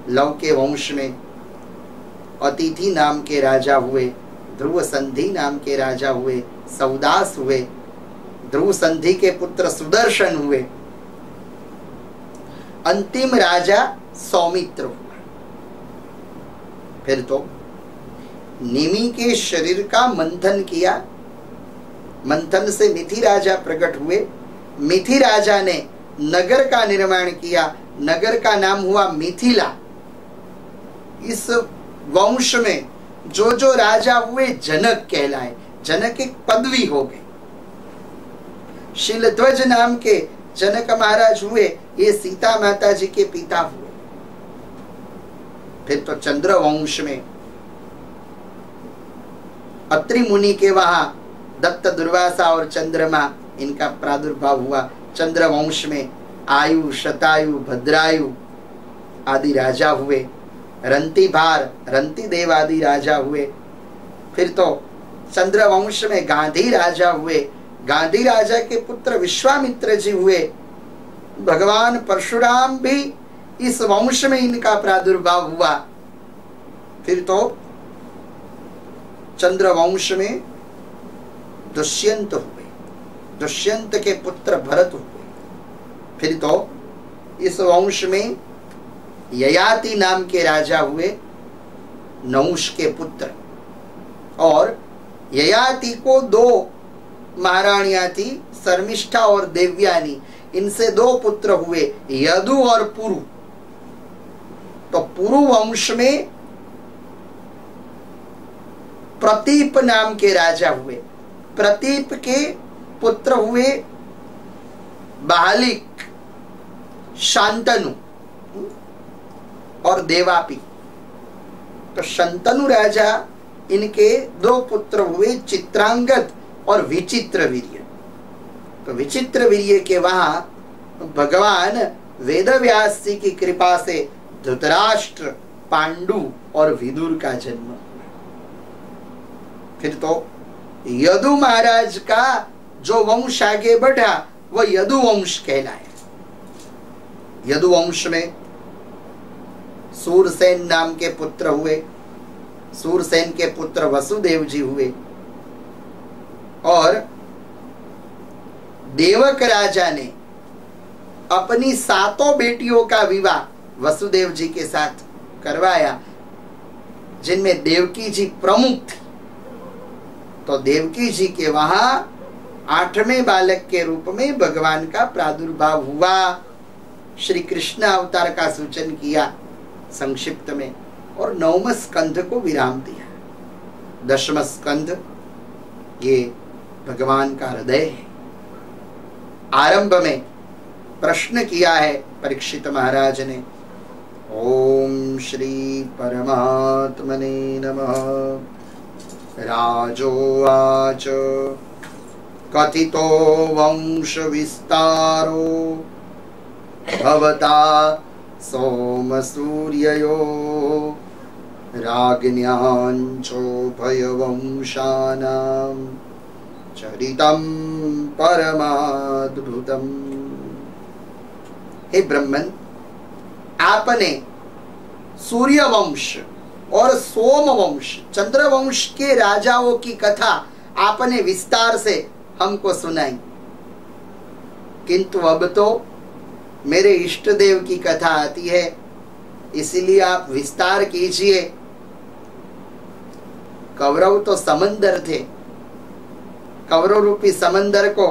लव के वंश में अतिथि नाम के राजा हुए, ध्रुव संधि नाम के राजा हुए, सौदास हुए। ध्रुव संधि के पुत्र सुदर्शन हुए। अंतिम राजा सौमित्र हुआ। फिर तो निमि के शरीर का मंथन किया। मंथन से मिथि राजा प्रकट हुए। मिथि राजा ने नगर का निर्माण किया। नगर का नाम हुआ मिथिला। इस वंश में जो जो राजा हुए जनक कहलाए। जनक एक पदवी हो गई। शीलध्वज नाम के जनक महाराज हुए, ये सीता माता जी के पिता हुए। फिर तो चंद्र वंश में अत्रि मुनि के वहां दत्त, दुर्वासा और चंद्रमा, इनका प्रादुर्भाव हुआ। चंद्र वंश में आयु, शतायु, भद्रायु आदि राजा हुए। रंतिभार, रंतिदेव आदि राजा हुए। फिर तो चंद्र वंश में गांधी राजा हुए। गांधी राजा के पुत्र विश्वामित्र जी हुए। भगवान परशुराम भी इस वंश में इनका प्रादुर्भाव हुआ। फिर तो चंद्र वंश में दुष्यंत हुए। दुष्यंत के पुत्र भरत हुए। फिर तो इस वंश में ययाति नाम के राजा हुए, नहुष के पुत्र। और ययाति को 2 महारानियां थी, शर्मिष्ठा और देवयानी। इनसे 2 पुत्र हुए, यदु और पुरु। तो पुरु वंश में प्रतीप नाम के राजा हुए। प्रतीप के पुत्र हुए बालिक, शांतनु और देवापी। तो शंतनु राजा, इनके 2 पुत्र हुए, चित्रांगद और विचित्र वीर्य। तो विचित्र वीर्य के वहां भगवान वेदव्यास जी की कृपा से धृतराष्ट्र, पांडु और विदुर का जन्म। फिर तो यदु महाराज का जो वंश आगे बढ़ा वह यदु वंश कहलाया। यदु वंश में सूरसेन नाम के पुत्र हुए। सूरसेन के पुत्र वसुदेव जी हुए। और देवक राजा ने अपनी 7 बेटियों का विवाह वसुदेव जी के साथ करवाया, जिनमें देवकी जी प्रमुख थी। तो देवकी जी के वहां 8वें बालक के रूप में भगवान का प्रादुर्भाव हुआ। श्री कृष्ण अवतार का सूचन किया संक्षिप्त में, और 9वें स्कंध को विराम दिया। 10वां स्कंध ये भगवान का हृदय है। आरंभ में प्रश्न किया है परीक्षित महाराज ने। ओम श्री परमात्मने नमः। राजोवाच कथितो वंश विस्तारो भवता सोम सूर्ययो राज्ञाञ्चोभयवंशानां चरितं परमाद्भुतम्। हे ब्रह्मन, आपने सूर्य वंश और सोम वंश, चंद्र वंश के राजाओं की कथा आपने विस्तार से हमको सुनाई, किंतु अब तो मेरे इष्ट देव की कथा आती है, इसलिए आप विस्तार कीजिए। कौरव तो समंदर थे। कौरव रूपी समंदर को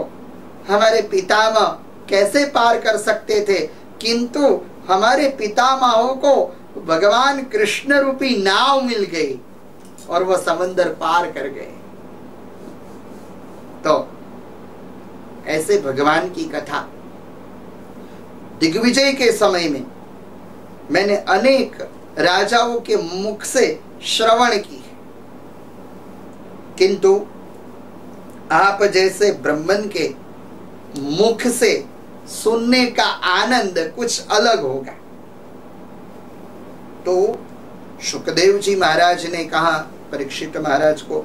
हमारे पितामह कैसे पार कर सकते थे, किंतु हमारे पितामहों को भगवान कृष्ण रूपी नाव मिल गई और वह समंदर पार कर गए। तो ऐसे भगवान की कथा दिग्विजय के समय में मैंने अनेक राजाओं के मुख से श्रवण की है, किंतु आप जैसे ब्राह्मण के मुख से सुनने का आनंद कुछ अलग होगा। तो शुकदेव जी महाराज ने कहा परीक्षित महाराज को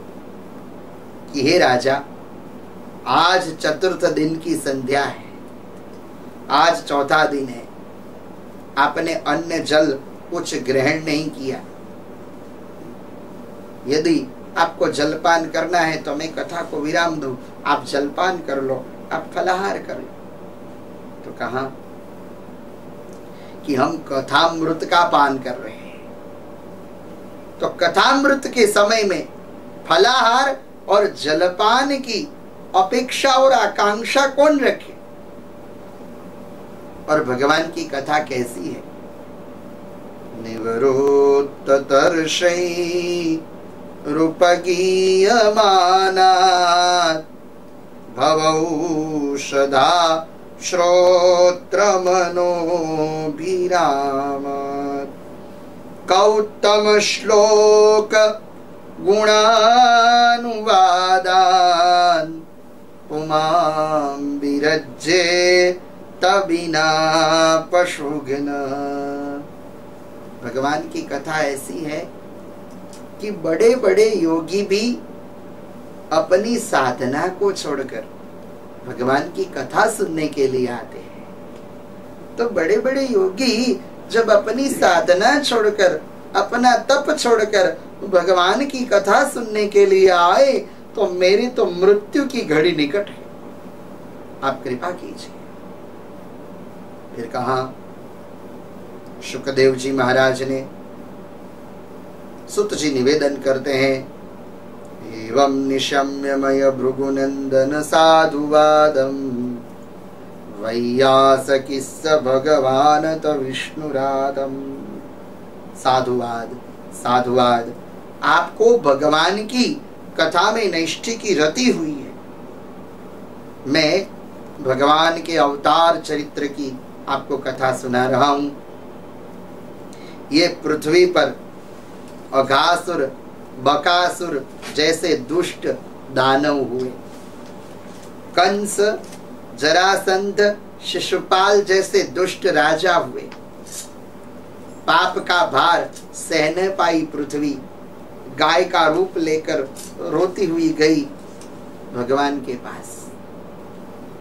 कि हे राजा, आज चतुर्थ दिन की संध्या है, आज चौथा दिन है, आपने अन्न जल कुछ ग्रहण नहीं किया। यदि आपको जलपान करना है तो मैं कथा को विराम दूं, आप जलपान कर लो, आप फलाहार कर लो। तो कहा कि हम कथामृत का पान कर रहे हैं। तो कथामृत के समय में फलाहार और जलपान की अपेक्षा और आकांक्षा कौन रखे? और भगवान की कथा कैसी है? निवृत्त तर्षै रूपगीयमानात् भवौषधा श्रोत्रमनोभिरामात् कौत्तम श्लोक गुणानुवादान् पुमां विरज्ये तबिना पशुघ्न। भगवान की कथा ऐसी है कि बड़े बड़े योगी भी अपनी साधना को छोड़कर भगवान की कथा सुनने के लिए आते हैं। तो बड़े बड़े योगी जब अपनी साधना छोड़कर, अपना तप छोड़कर भगवान की कथा सुनने के लिए आए तो मेरी तो मृत्यु की घड़ी निकट है, आप कृपा कीजिए। फिर कहा शुकदेव जी महाराज ने, सुत जी निवेदन करते हैं, एवं निशम्य मय भृगुनंदन साधुवादम वैयासकिस्स भगवान त विष्णुरादम। साधुवाद, साधुवाद, आपको भगवान की कथा में नैष्ठि की रति हुई है। मैं भगवान के अवतार चरित्र की आपको कथा सुना रहा हूं। ये पृथ्वी पर अघासुर, बकासुर जैसे दुष्ट दानव हुए, कंस, जरासंध, शिशुपाल जैसे दुष्ट राजा हुए। पाप का भार सह न पाई पृथ्वी, गाय का रूप लेकर रोती हुई गई भगवान के पास।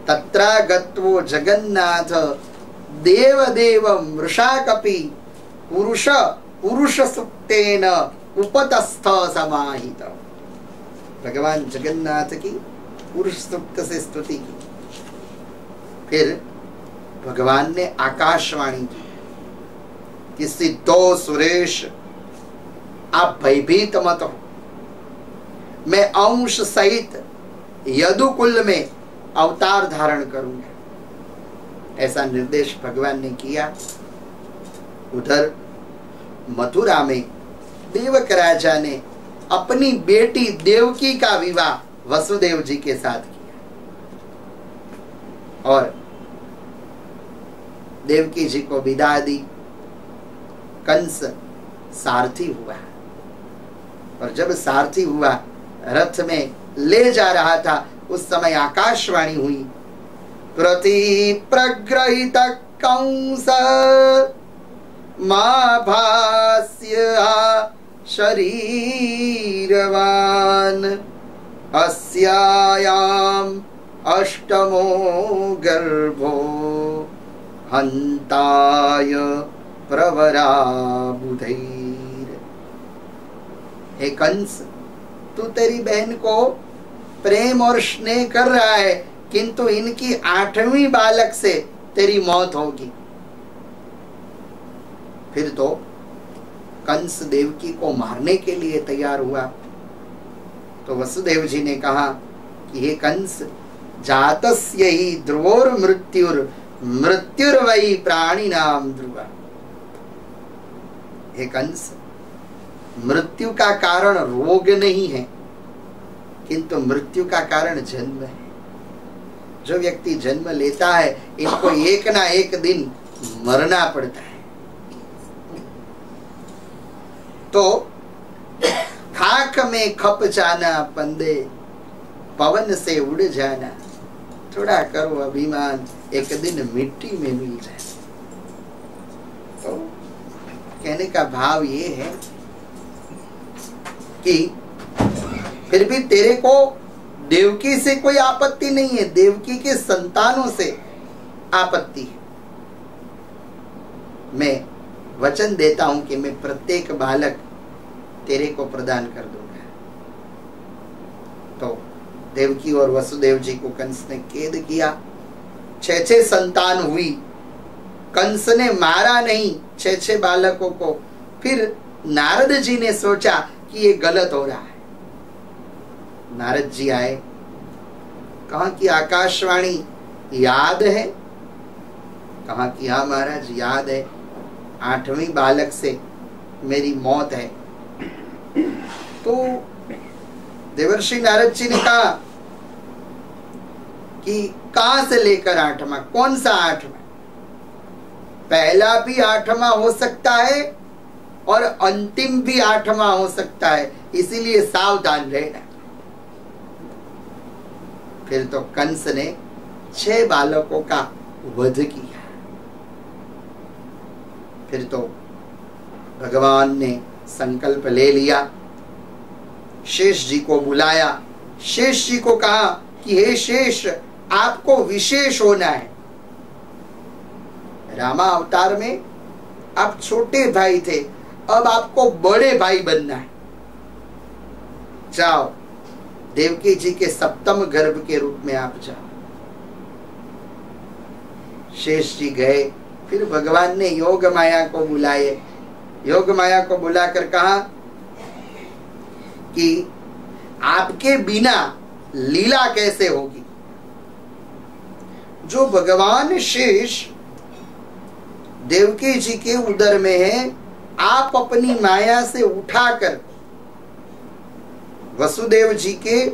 तत्रा गत्वो जगन्नाथ देव देव मृषा कपि पुरुष पुरुष सुक्तेन उपतस्थ समाहित। भगवान जगन्नाथ की पुरुष सुक्त से स्तुति की। फिर भगवान ने आकाशवाणी की कि सिद्धो सुरेश, आप भयभीत मत हो, मैं अंश सहित यदुकुल में अवतार धारण करूंगा। ऐसा निर्देश भगवान ने किया। उधर मथुरा में देवक राजा ने अपनी बेटी देवकी का विवाह वसुदेव जी के साथ किया और देवकी जी को विदा दी। कंस सारथी हुआ और जब सारथी हुआ, रथ में ले जा रहा था, उस समय आकाशवाणी हुई, प्रति प्रग्रहित कंस मा भास्य शरीरवान अस्यायाम अष्टमो गर्भो हंताय प्रवरा बुधैर। हे कंस, तू तेरी बहन को प्रेम और स्नेह कर रहा है, किंतु इनकी 8वीं बालक से तेरी मौत होगी। फिर तो कंस देवकी को मारने के लिए तैयार हुआ। तो वसुदेव जी ने कहा कि हे कंस, जातस्य ही ध्रुवोर मृत्युर मृत्युर्वै प्राणिनाम ध्रुव। हे कंस, मृत्यु का कारण रोग नहीं है, किंतु मृत्यु का कारण जन्म है। जो व्यक्ति जन्म लेता है, इनको एक ना एक दिन मरना पड़ता है। तो खाक में खप जाना पंदे, पवन से उड़ जाना, थोड़ा करो अभिमान, एक दिन मिट्टी में मिल जाए। तो कहने का भाव ये है कि फिर भी तेरे को देवकी से कोई आपत्ति नहीं है, देवकी के संतानों से आपत्ति है। मैं वचन देता हूं कि मैं प्रत्येक बालक तेरे को प्रदान कर दूंगा। तो देवकी और वसुदेव जी को कंस ने कैद किया। 6 संतान हुई। कंस ने मारा नहीं 6 बालकों को। फिर नारद जी ने सोचा कि ये गलत हो रहा है। नारद जी आए, कहा कि आकाशवाणी याद है? कहा कि हाँ महाराज याद है, 8वें बालक से मेरी मौत है। तो देवर्षि नारद जी ने कहा कि कहां से लेकर 8वां, कौन सा 8वां? पहला भी 8वां हो सकता है और अंतिम भी 8वां हो सकता है, इसीलिए सावधान रहना। फिर तो कंस ने 6 बालकों का वध किया। फिर तो भगवान ने संकल्प ले लिया, शेष जी को बुलाया। शेष जी को कहा कि हे शेष, आपको विशेष होना है। रामा अवतार में आप छोटे भाई थे, अब आपको बड़े भाई बनना है। जाओ, देवकी जी के 7वें गर्भ के रूप में आप जाओ। शेष जी गए। फिर भगवान ने योग माया को बुलाए। योग माया को बुलाकर कहा कि आपके बिना लीला कैसे होगी। जो भगवान शेष देवकी जी के उदर में है, आप अपनी माया से उठाकर वसुदेव जी के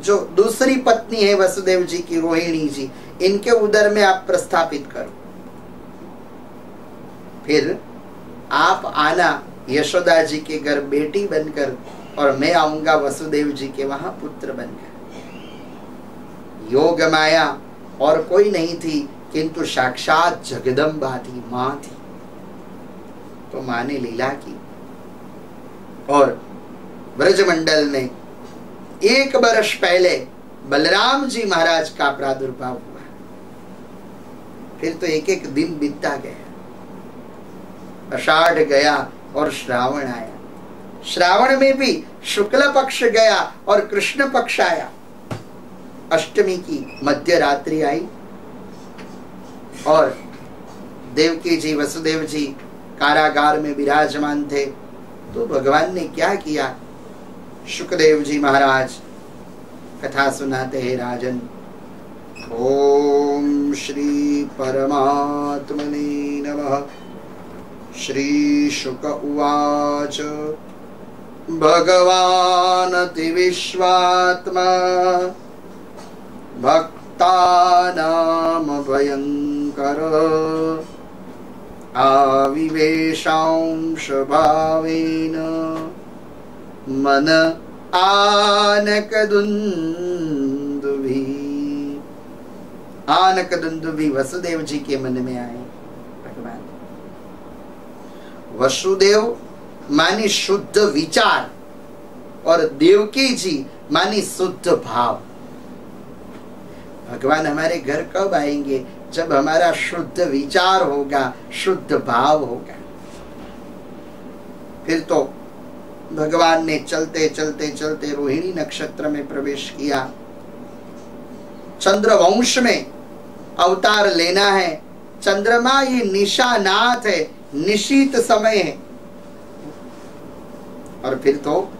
जो दूसरी पत्नी है वसुदेव जी की, रोहिणी जी, इनके उदर में आप प्रस्थापित करो। फिर आप आना यशोदा जी के घर बेटी बनकर, और मैं आऊंगा वसुदेव जी के वहां पुत्र बनकर। योग माया और कोई नहीं थी, किंतु साक्षात जगदम्बा थी, मां थी। तो मां ने लीला की और ब्रजमंडल में 1 वर्ष पहले बलराम जी महाराज का प्रादुर्भाव हुआ। फिर तो एक दिन बीतता गया, आषाढ़ गया और श्रावण आया। श्रावण में भी शुक्ल पक्ष गया और कृष्ण पक्ष आया। अष्टमी की मध्य रात्रि आई और देवकी जी वसुदेव जी कारागार में विराजमान थे। तो भगवान ने क्या किया? शुकदेव जी महाराज कथा सुनाते हैं राजन। ओम श्री परमात्मने नमः। श्री शुक उवाच भगवानति विश्वात्मा भक्तानां भयंकर आविवेशांश भावेन मन आनकदुंदुभि वसुदेव जी के मन में आए। भगवान वसुदेव मानी शुद्ध विचार और देवकी जी मानी शुद्ध भाव। भगवान हमारे घर कब आएंगे? जब हमारा शुद्ध विचार होगा, शुद्ध भाव होगा। फिर तो भगवान ने चलते चलते चलते रोहिणी नक्षत्र में प्रवेश किया। चंद्रवंश में अवतार लेना है। चंद्रमा ये निशानाथ है, निशीत समय है। और फिर तो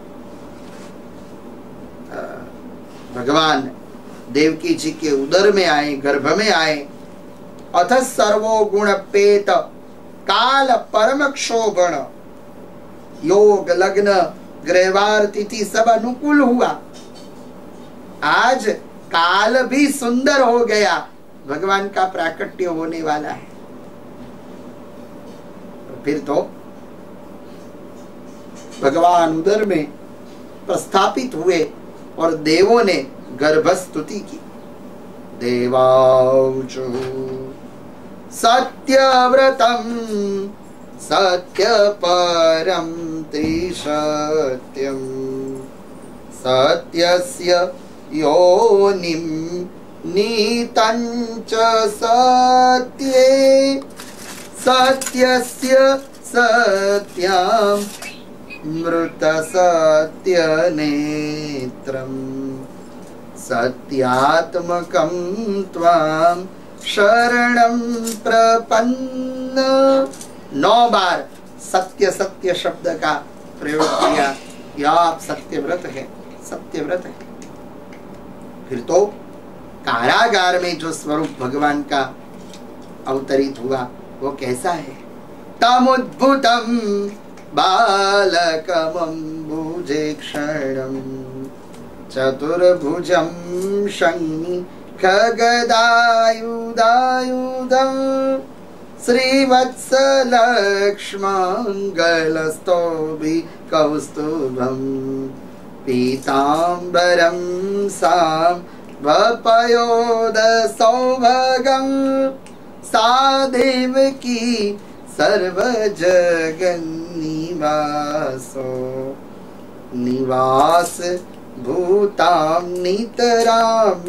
भगवान देवकी जी के उदर में आए, गर्भ में आए। अथ सर्वो गुण पेत काल परम क्षोभण, योग लग्न ग्रहवार तिथि सब अनुकूल हुआ। आज काल भी सुंदर हो गया, भगवान का प्राकट्य होने वाला है। फिर तो भगवान उदर में प्रस्थापित हुए और देवों ने गर्भस्तुति की। देवाऊचु सत्यव्रतम सत्य परम त्रिसत्यम सत्यस्य योनिम नीतञ्च सत्ये सत्यस्य सत्यां मृत सत्य नेत्रम सत्यात्मकं त्वां शरणं प्रपन्न। 9 बार सत्य सत्य शब्द का प्रयोग किया। यह आप सत्यव्रत है, सत्यव्रत है। फिर तो कारागार में जो स्वरूप भगवान का अवतरित हुआ वो कैसा है? तमुद्भुतम बालकमंबुजे क्षणम चतुर्भुजं शंखगदायुधायुधं श्रीवत्सलक्ष्मङ्गलस्तौभिकौस्तुभं पीताम्बरं सांवपयोदसौभगं सा देवकी सर्वजगन्निवासो निवास भूतां नितराम्यरेहि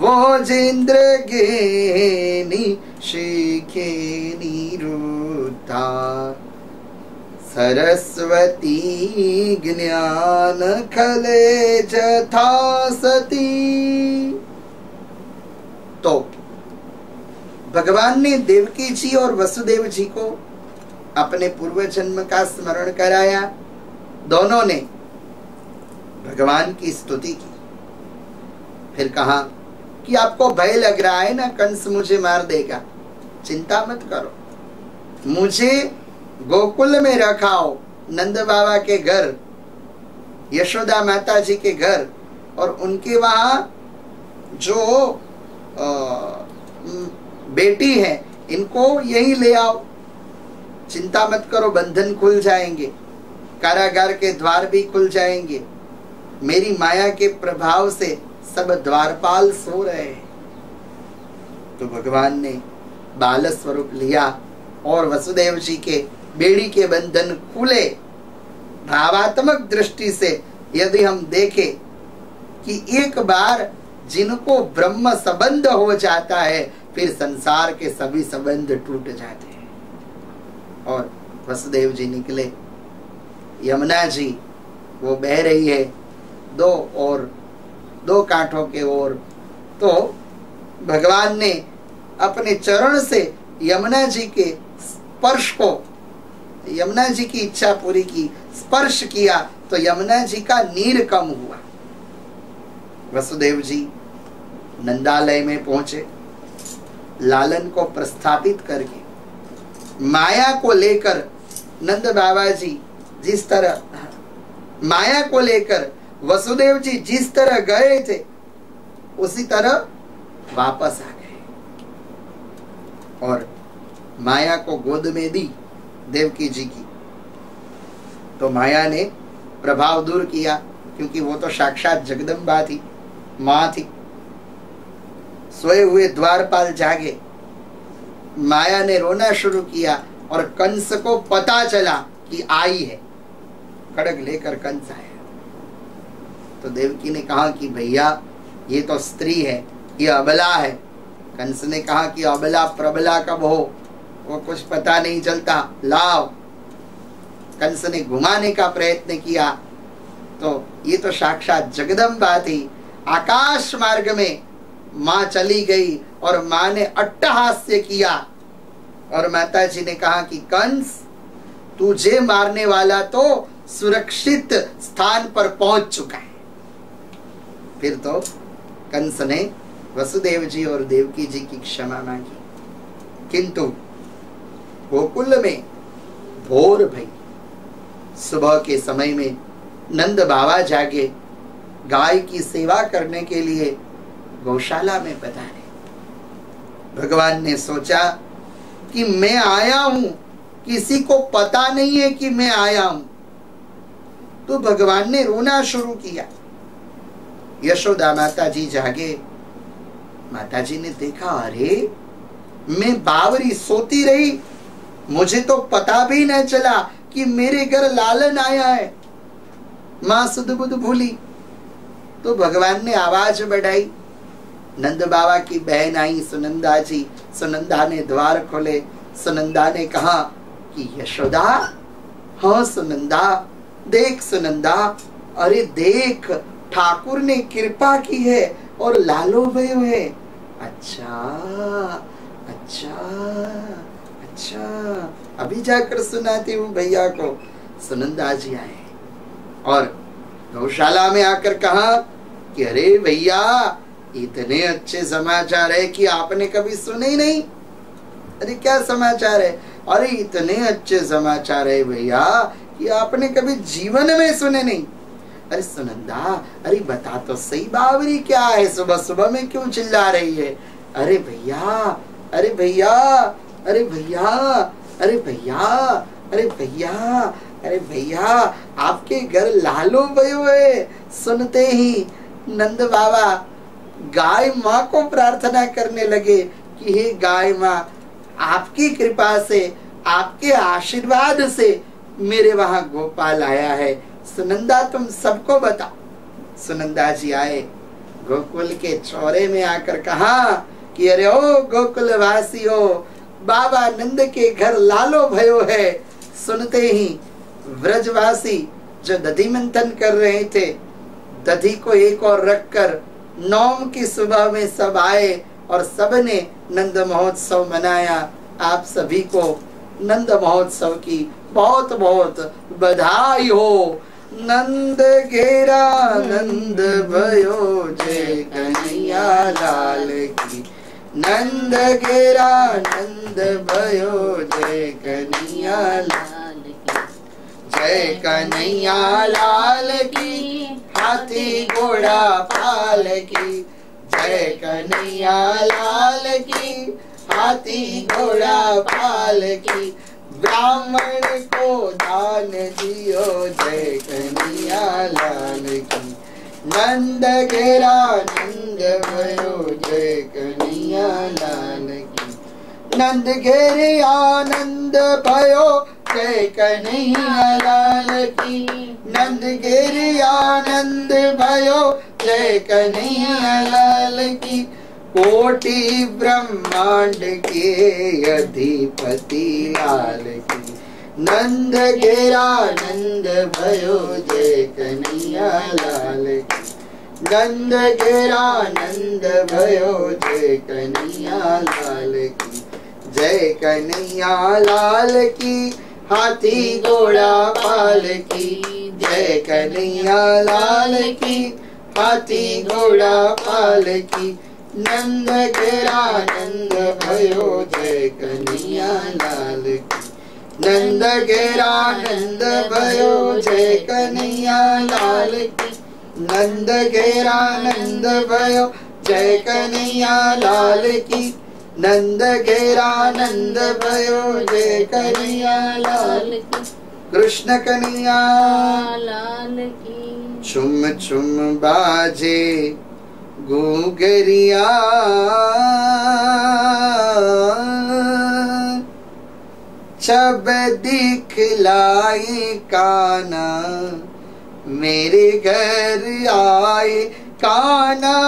भोजेन्द्र गेनि शिखे निरुद्धा सरस्वती ज्ञान खले जथा सती। तो भगवान ने देवकी जी और वसुदेव जी को अपने पूर्व जन्म का स्मरण कराया। दोनों ने भगवान की स्तुति की। फिर कहा कि आपको भय लग रहा है ना, कंस मुझे मार देगा, चिंता मत करो, मुझे गोकुल में रखाओ, नंद बाबा के घर, यशोदा माता जी के घर, और उनके वहां जो बेटी है इनको यही ले आओ, चिंता मत करो, बंधन खुल जाएंगे, कारागार के द्वार भी खुल जाएंगे, मेरी माया के प्रभाव से सब द्वारपाल सो रहे हैं। तो भगवान ने बाल स्वरूप लिया और वसुदेव जी के बेड़ी के बंधन खुले। भावात्मक दृष्टि से यदि हम देखें कि एक बार जिनको ब्रह्म संबंध हो जाता है फिर संसार के सभी संबंध टूट जाते हैं। और वसुदेव जी निकले, यमुना जी वो बह रही है दो कांठों के ओर, तो भगवान ने अपने चरण से यमुना जी के स्पर्श को, यमुना जी की इच्छा पूरी की, स्पर्श किया तो यमुना जी का नीर कम हुआ। वसुदेव जी नंदालय में पहुंचे, लालन को प्रस्थापित करके माया को लेकर नंद बाबा जी जिस तरह माया को लेकर वसुदेव जी जिस तरह गए थे उसी तरह वापस आ गए और माया को गोद में दी देवकी जी की। तो माया ने प्रभाव दूर किया, क्योंकि वो तो साक्षात जगदम्बा थी, मां थी। सोए हुए द्वारपाल जागे, माया ने रोना शुरू किया और कंस को पता चला कि आई है, खड्ग लेकर कंस आया। तो देवकी ने कहा कि भैया ये तो स्त्री है, ये अबला है। कंस ने कहा कि अबला प्रबला कब हो, वो कुछ पता नहीं चलता, लाओ। कंस ने घुमाने का प्रयत्न किया तो ये तो साक्षात जगदम्बा थी। आकाश मार्ग में मां चली गई और मां ने अट्टहास्य किया और माता जी ने कहा कि कंस तुझे मारने वाला तो सुरक्षित स्थान पर पहुंच चुका है। फिर तो कंस ने वसुदेव जी और देवकी जी की क्षमा मांगी, किंतु गोकुल में भोर भई। सुबह के समय में नंद बाबा जागे, गाय की सेवा करने के लिए गौशाला में पधारे। भगवान ने सोचा कि मैं आया हूं, किसी को पता नहीं है कि मैं आया हूं, तो भगवान ने रोना शुरू किया। यशोदा माता जी जागे, माता जी ने देखा, अरे मैं बावरी सोती रही, मुझे तो पता भी न चला कि मेरे घर लालन आया है। मां सुध बुध भूली। तो भगवान ने आवाज बढ़ाई, नंद बाबा की बहन आई सुनंदा जी। सुनंदा ने द्वार खोले। सुनंदा ने कहा कि यशोदा, हाँ सुनंदा, देख सुनंदा, अरे देख, ठाकुर ने कृपा की है और लालो भयो है। अच्छा अच्छा अच्छा, अभी जाकर सुनाती हूँ भैया को। सुनंदा जी आए और गौशाला में आकर कहा कि अरे भैया, इतने अच्छे समाचार है कि आपने कभी सुने ही नहीं। अरे क्या समाचार है? अरे इतने अच्छे समाचार है भैया कि आपने कभी जीवन में सुने नहीं। अरे सुनंदा, अरे बता तो सही बावरी क्या है, सुबह सुबह में क्यों चिल्ला रही है? अरे भैया, अरे भैया, अरे भैया, अरे भैया, अरे भैया, अरे भैया, आपके घर लालो भयो है। सुनते ही नंद बाबा गाय माँ को प्रार्थना करने लगे कि हे गाय माँ, आपकी कृपा से, आपके आशीर्वाद से मेरे वहां गोपाल आया है। सुनंदा तुम सबको बता। सुनंदा जी आए, गोकुल के चौरे में आकर कहा कि अरे ओ गोकुल वासियों, बाबा नंद के घर लालो भयो है। सुनते ही व्रजवासी जो दधी मंथन कर रहे थे, दधी को एक और रखकर नौम की सुबह में सब आए और सबने नंद महोत्सव मनाया। आप सभी को नंद महोत्सव की बहुत बहुत बधाई हो। नंद घेरा नंद भयो, जय कन्हैया लाल की। नंद घेरा नंद भयो, जय कन्हैया लाल की। जय कन्हैया लाल की, हाथी घोड़ा पाल की। जय कन्हैया लाल की, हाथी घोड़ा पाल की। ब्राह्मण को दान दियो, जय कन्हैया लाल की। नंद घेरा नंद भयो, जय कन्हैया लाल की। नंद घेरे आनंद भयो, जय कन्हैया लाल की। नंद घेरे आनंद भयो, जय कन्हैया लाल की। कोटि ब्रह्मांड के अधिपति लाल की। नंद घेरा नंद भयो, जय कन्हैया लाल की। नंद घेरा नंद भयो, जय कन्हैया लाल की। जय कन्हैया लाल की, हाथी घोड़ा पाल की। जय कन्हैया लाल की, हाथी घोड़ा पाल की। नंद घेरा नंद भयो, जय कन्हैया लाल की। नंद घेरा नंद भयो, जय कन्हैया लाल की। नंद घेरा नंद भयो, जय कन्हैया लाल की। नंद घेरा नंद भयो, जय कन्हैया लाल की। कृष्ण कन्हैया लाल की। छुम छुम बाजे घुघरिया, छब दिखलाई काना, मेरे घर आए काना,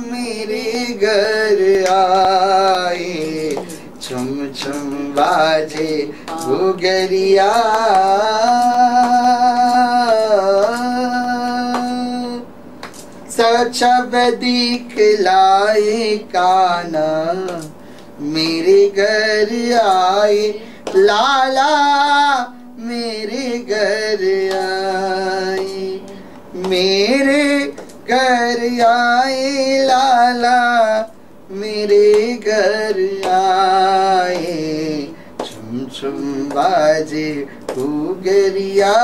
मेरे घर आए। छुम छुम बाजे घुघरिया, छब दिखलाए काना, मेरे घर आए लाला, मेरे घर आए। मेरे घर आए लाला मेरे घर आए, छुम छुम बाजे घुघरिया।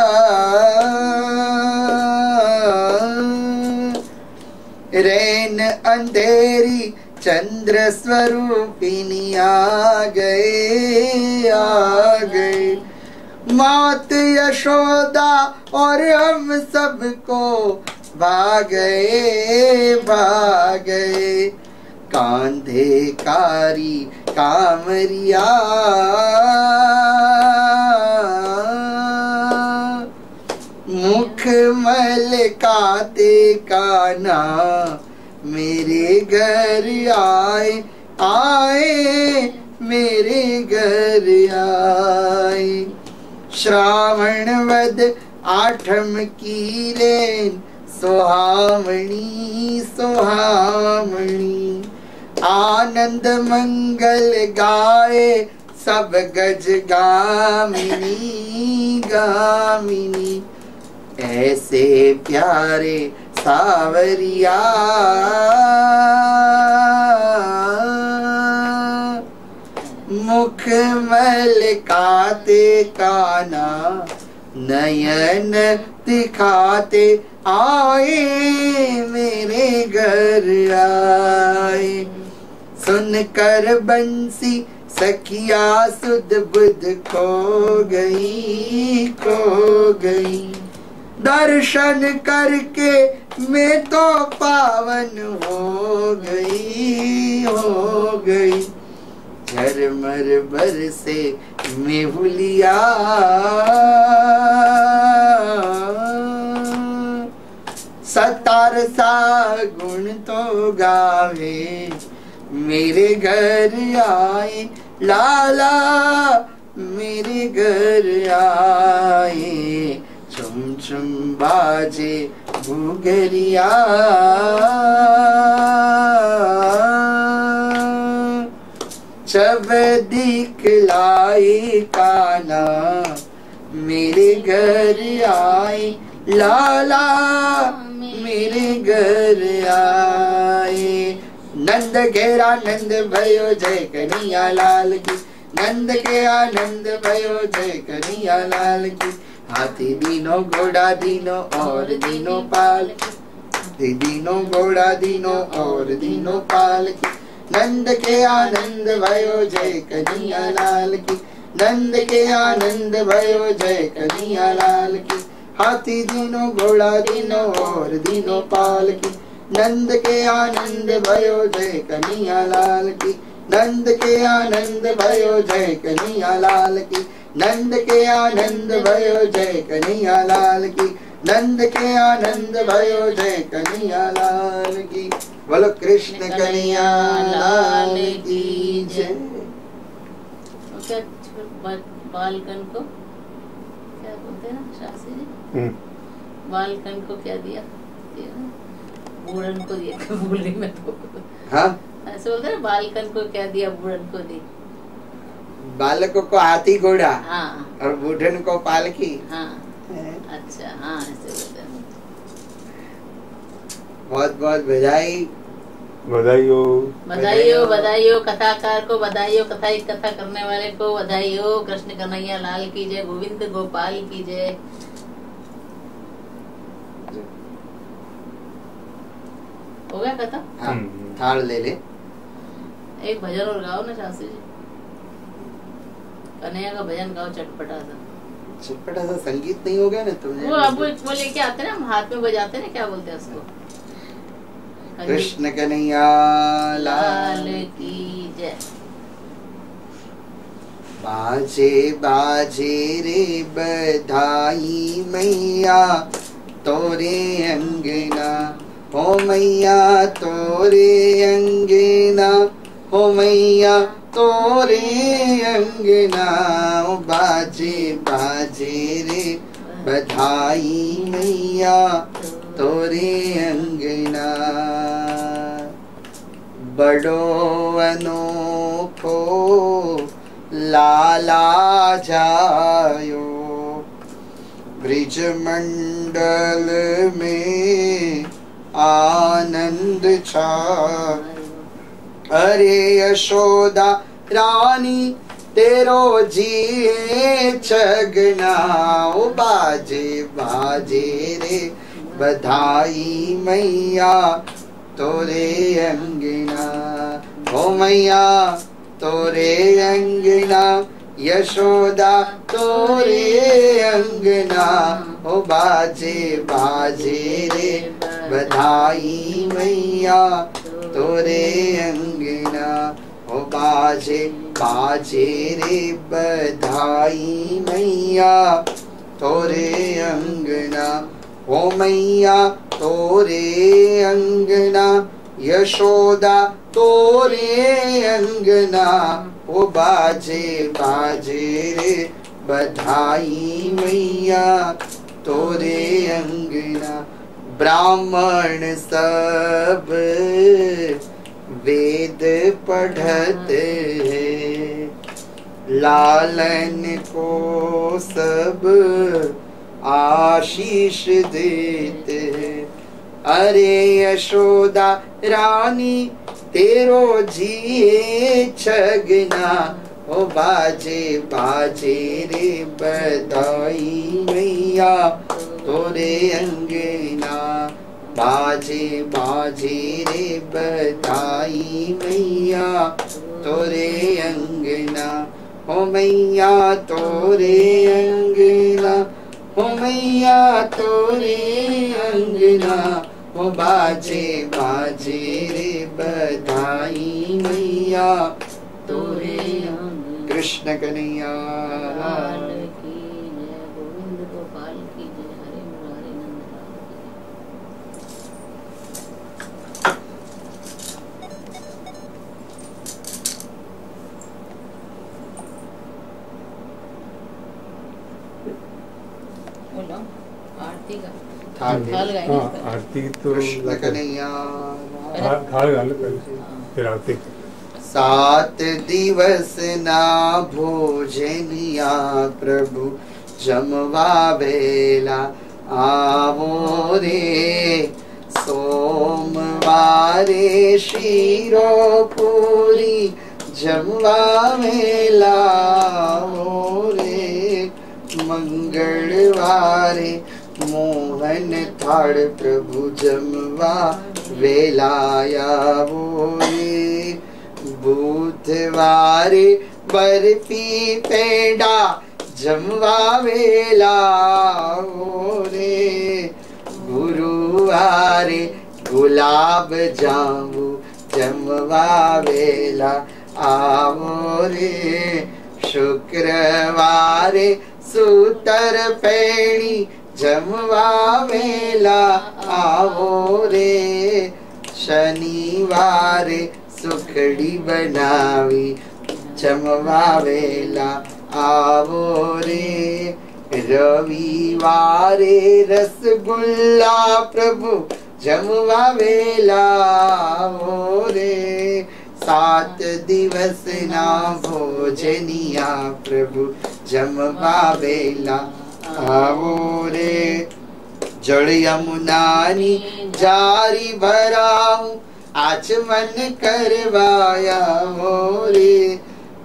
रैन अंधेरी चंद्र स्वरूपिणी आ गए, आ गए। मौत यशोदा और हम सबको भागे, भागे। कांधे कारी कामरिया, मुख मलकाते काना मेरे घर आए, आए मेरे घर आए। श्रावण वद आठम की रेन सुहावणी, सुहावणी। आनंद मंगल गाए सब गज गामिनी, गामिनी। ऐसे प्यारे सावरिया, मुख मलकाते काना नयन दिखाते आए मेरे घर आए। सुनकर बंसी सखिया सुध बुध खो गई, खो गई। दर्शन करके मैं तो पावन हो गई, हो गई। झरमर बरसे मेहुलिया, सतार सा गुण तो गावे मेरे घर आए लाला, मेरे घर आए। छुम छुम बाजे घुघरिया, जब दिखलाए काना मेरे घर आए लाला, मेरे घर आए। नंद घेरा नंद भयो जय कन्हैया लाल की, नंद के आनंद भयो जय कन्हैया लाल की। हाथी दीनो घोड़ा दीनो और दीनो पाल की, दीनो घोड़ा दीनो और दीनो पाल की। नंद के आनंद भयो जय कन्हैया लाल की, नंद के आनंद भयो जय कन्हैया लाल की। हाथी दीनो घोड़ा दीनो और दीनो पाल की, नंद के आनंद भयो जय कन्हैया लाल की, नंद के आनंद भयो जय कन्हैया लाल की। नंद के आनंद भयो जय कन्हैया लाल की, नंद के आनंद भयो जय कन्हैया लाल की। बोलो कृष्ण कन्हैया लाल की जय।
बालकन को क्या बोलते हैं ना शास्त्री जी, बालकन को क्या दिया? बूढ़न को दिया। भूल गई मैं तो।
हाँ
ऐसे बोलते हैं बालकन को क्या दिया, बूढ़न को दी।
बालकों को हाथी घोड़ा,
हाँ, और
बूढ़न को पालकी।
हाँ, अच्छा, हाँ ऐसे बोलते हैं।
बहुत बहुत बधाई,
बधाई हो,
बधाई हो, बधाई हो। कथाकार को बधाई हो, कथा करने वाले को बधाई हो। कृष्ण कन्हैया लाल की जय, गोविंद गोपाल की जय। हो गया कथा?
हाँ, थाल ले ले।
एक भजन और गाओ ना शास्त्री जी, कन्हैया का भजन गाओ चटपटा सा।
चटपटा सा संगीत नहीं हो गया ना तुमने?
वो अब वो लेके आते ना, हम हाथ में बजाते ना, क्या बोलते हैं उसको?
कृष्ण कन्हैया
लाल की जय।
बाजे बाजे रे बधाई मैया तोरे अंगना, हो मैया तोरे अंगना, हो मैया तोरे अंगना। बाजे बाजे रे बधाई मैया तोरे अंगना। बड़ो अनोखो लाला जायो, ब्रिज मंडल में आनंद छाए। अरे यशोदा रानी तेरो जिए छगना, ओ बाजे बाजे रे बधाई मैया तोरे अंगना। ओ मैया तोरे अंगना, यशोदा तोरे अंगना, ओ बाजे बाजे रे बधाई मैया तोरे अंगना। ओ बाजे बाजे रे बधाई मैया तोरे अंगना। ओ मैया तोरे अंगना, यशोदा तोरे अंगना, ओ बाजे बाजे रे बधाई मैया तोरे अंगना। ब्राह्मण सब वेद पढ़ते हैं, लालन को सब आशीष देते हैं। अरे यशोदा रानी तेरो जिए छगना, ओ बाजे बाजे रे बधाई मैया तोरे अंगना। बाजे बाजे रे बधाई मैया तोरे अंगना। ओ मैया तोरे अंगना, ओ मैया तोरे अंगना, ओ बाजे बाजे रे बधाई मैया तोरे अंगना। कृष्ण कन्हैया
लाल की जय, गोविंद गोपाल की जय, हरे मुरारी नंद लाल की। बोलो आरती का थाल गाएंगे
हाँ
पहले।
आरती तो
कृष्ण कन्हैया
थाल गा लो पहले, फिर आरती।
7 दिवस ना भोजनिया प्रभु जमवा बेला आवो रे। सोमवारे शीरो पूरी जमवा बेला आवो रे। मंगलवारे मोहन थाड़ प्रभु जमवा वेलायावो रे। बुधवारे बर्फी पेड़ा जमवा वेलावो रे। गुरुवारे गुलाब जामु जमवा वेला आवो रे। शुक्रवारे सूतर पेणी जमवा वेला आवो रे। शनिवारे सुखड़ी बनावी जमवा वेला आवो रे। रविवारे रसगुल्ला प्रभु जमवा वेला आवो रे। 7 दिवस ना भोजनिया प्रभु जमवा वेला आवो रे। जड़ यमुनानी जारी भराऊं आचमन करवाया मोरे।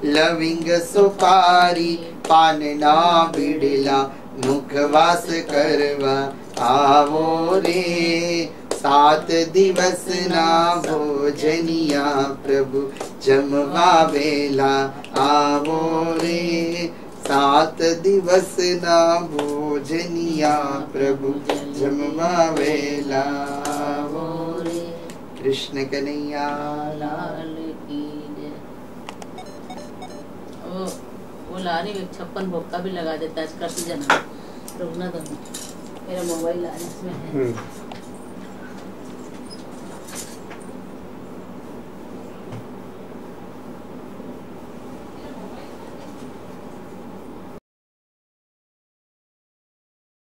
लविंग सुपारी पान ना बिड़ला मुखवास करवा आवो रे। 7 दिवस ना भोजनिया प्रभु जमवा वेला आवो रे। 7 दिवस ना भोजनिया प्रभु जमवा वेला आवो रे। कृष्ण कन्हैया
लाल की जय। वो लारी 56 भोग का भी लगा देता है, इसका सीजन है। रुकना तो मेरा मोबाइल आने इसमें है।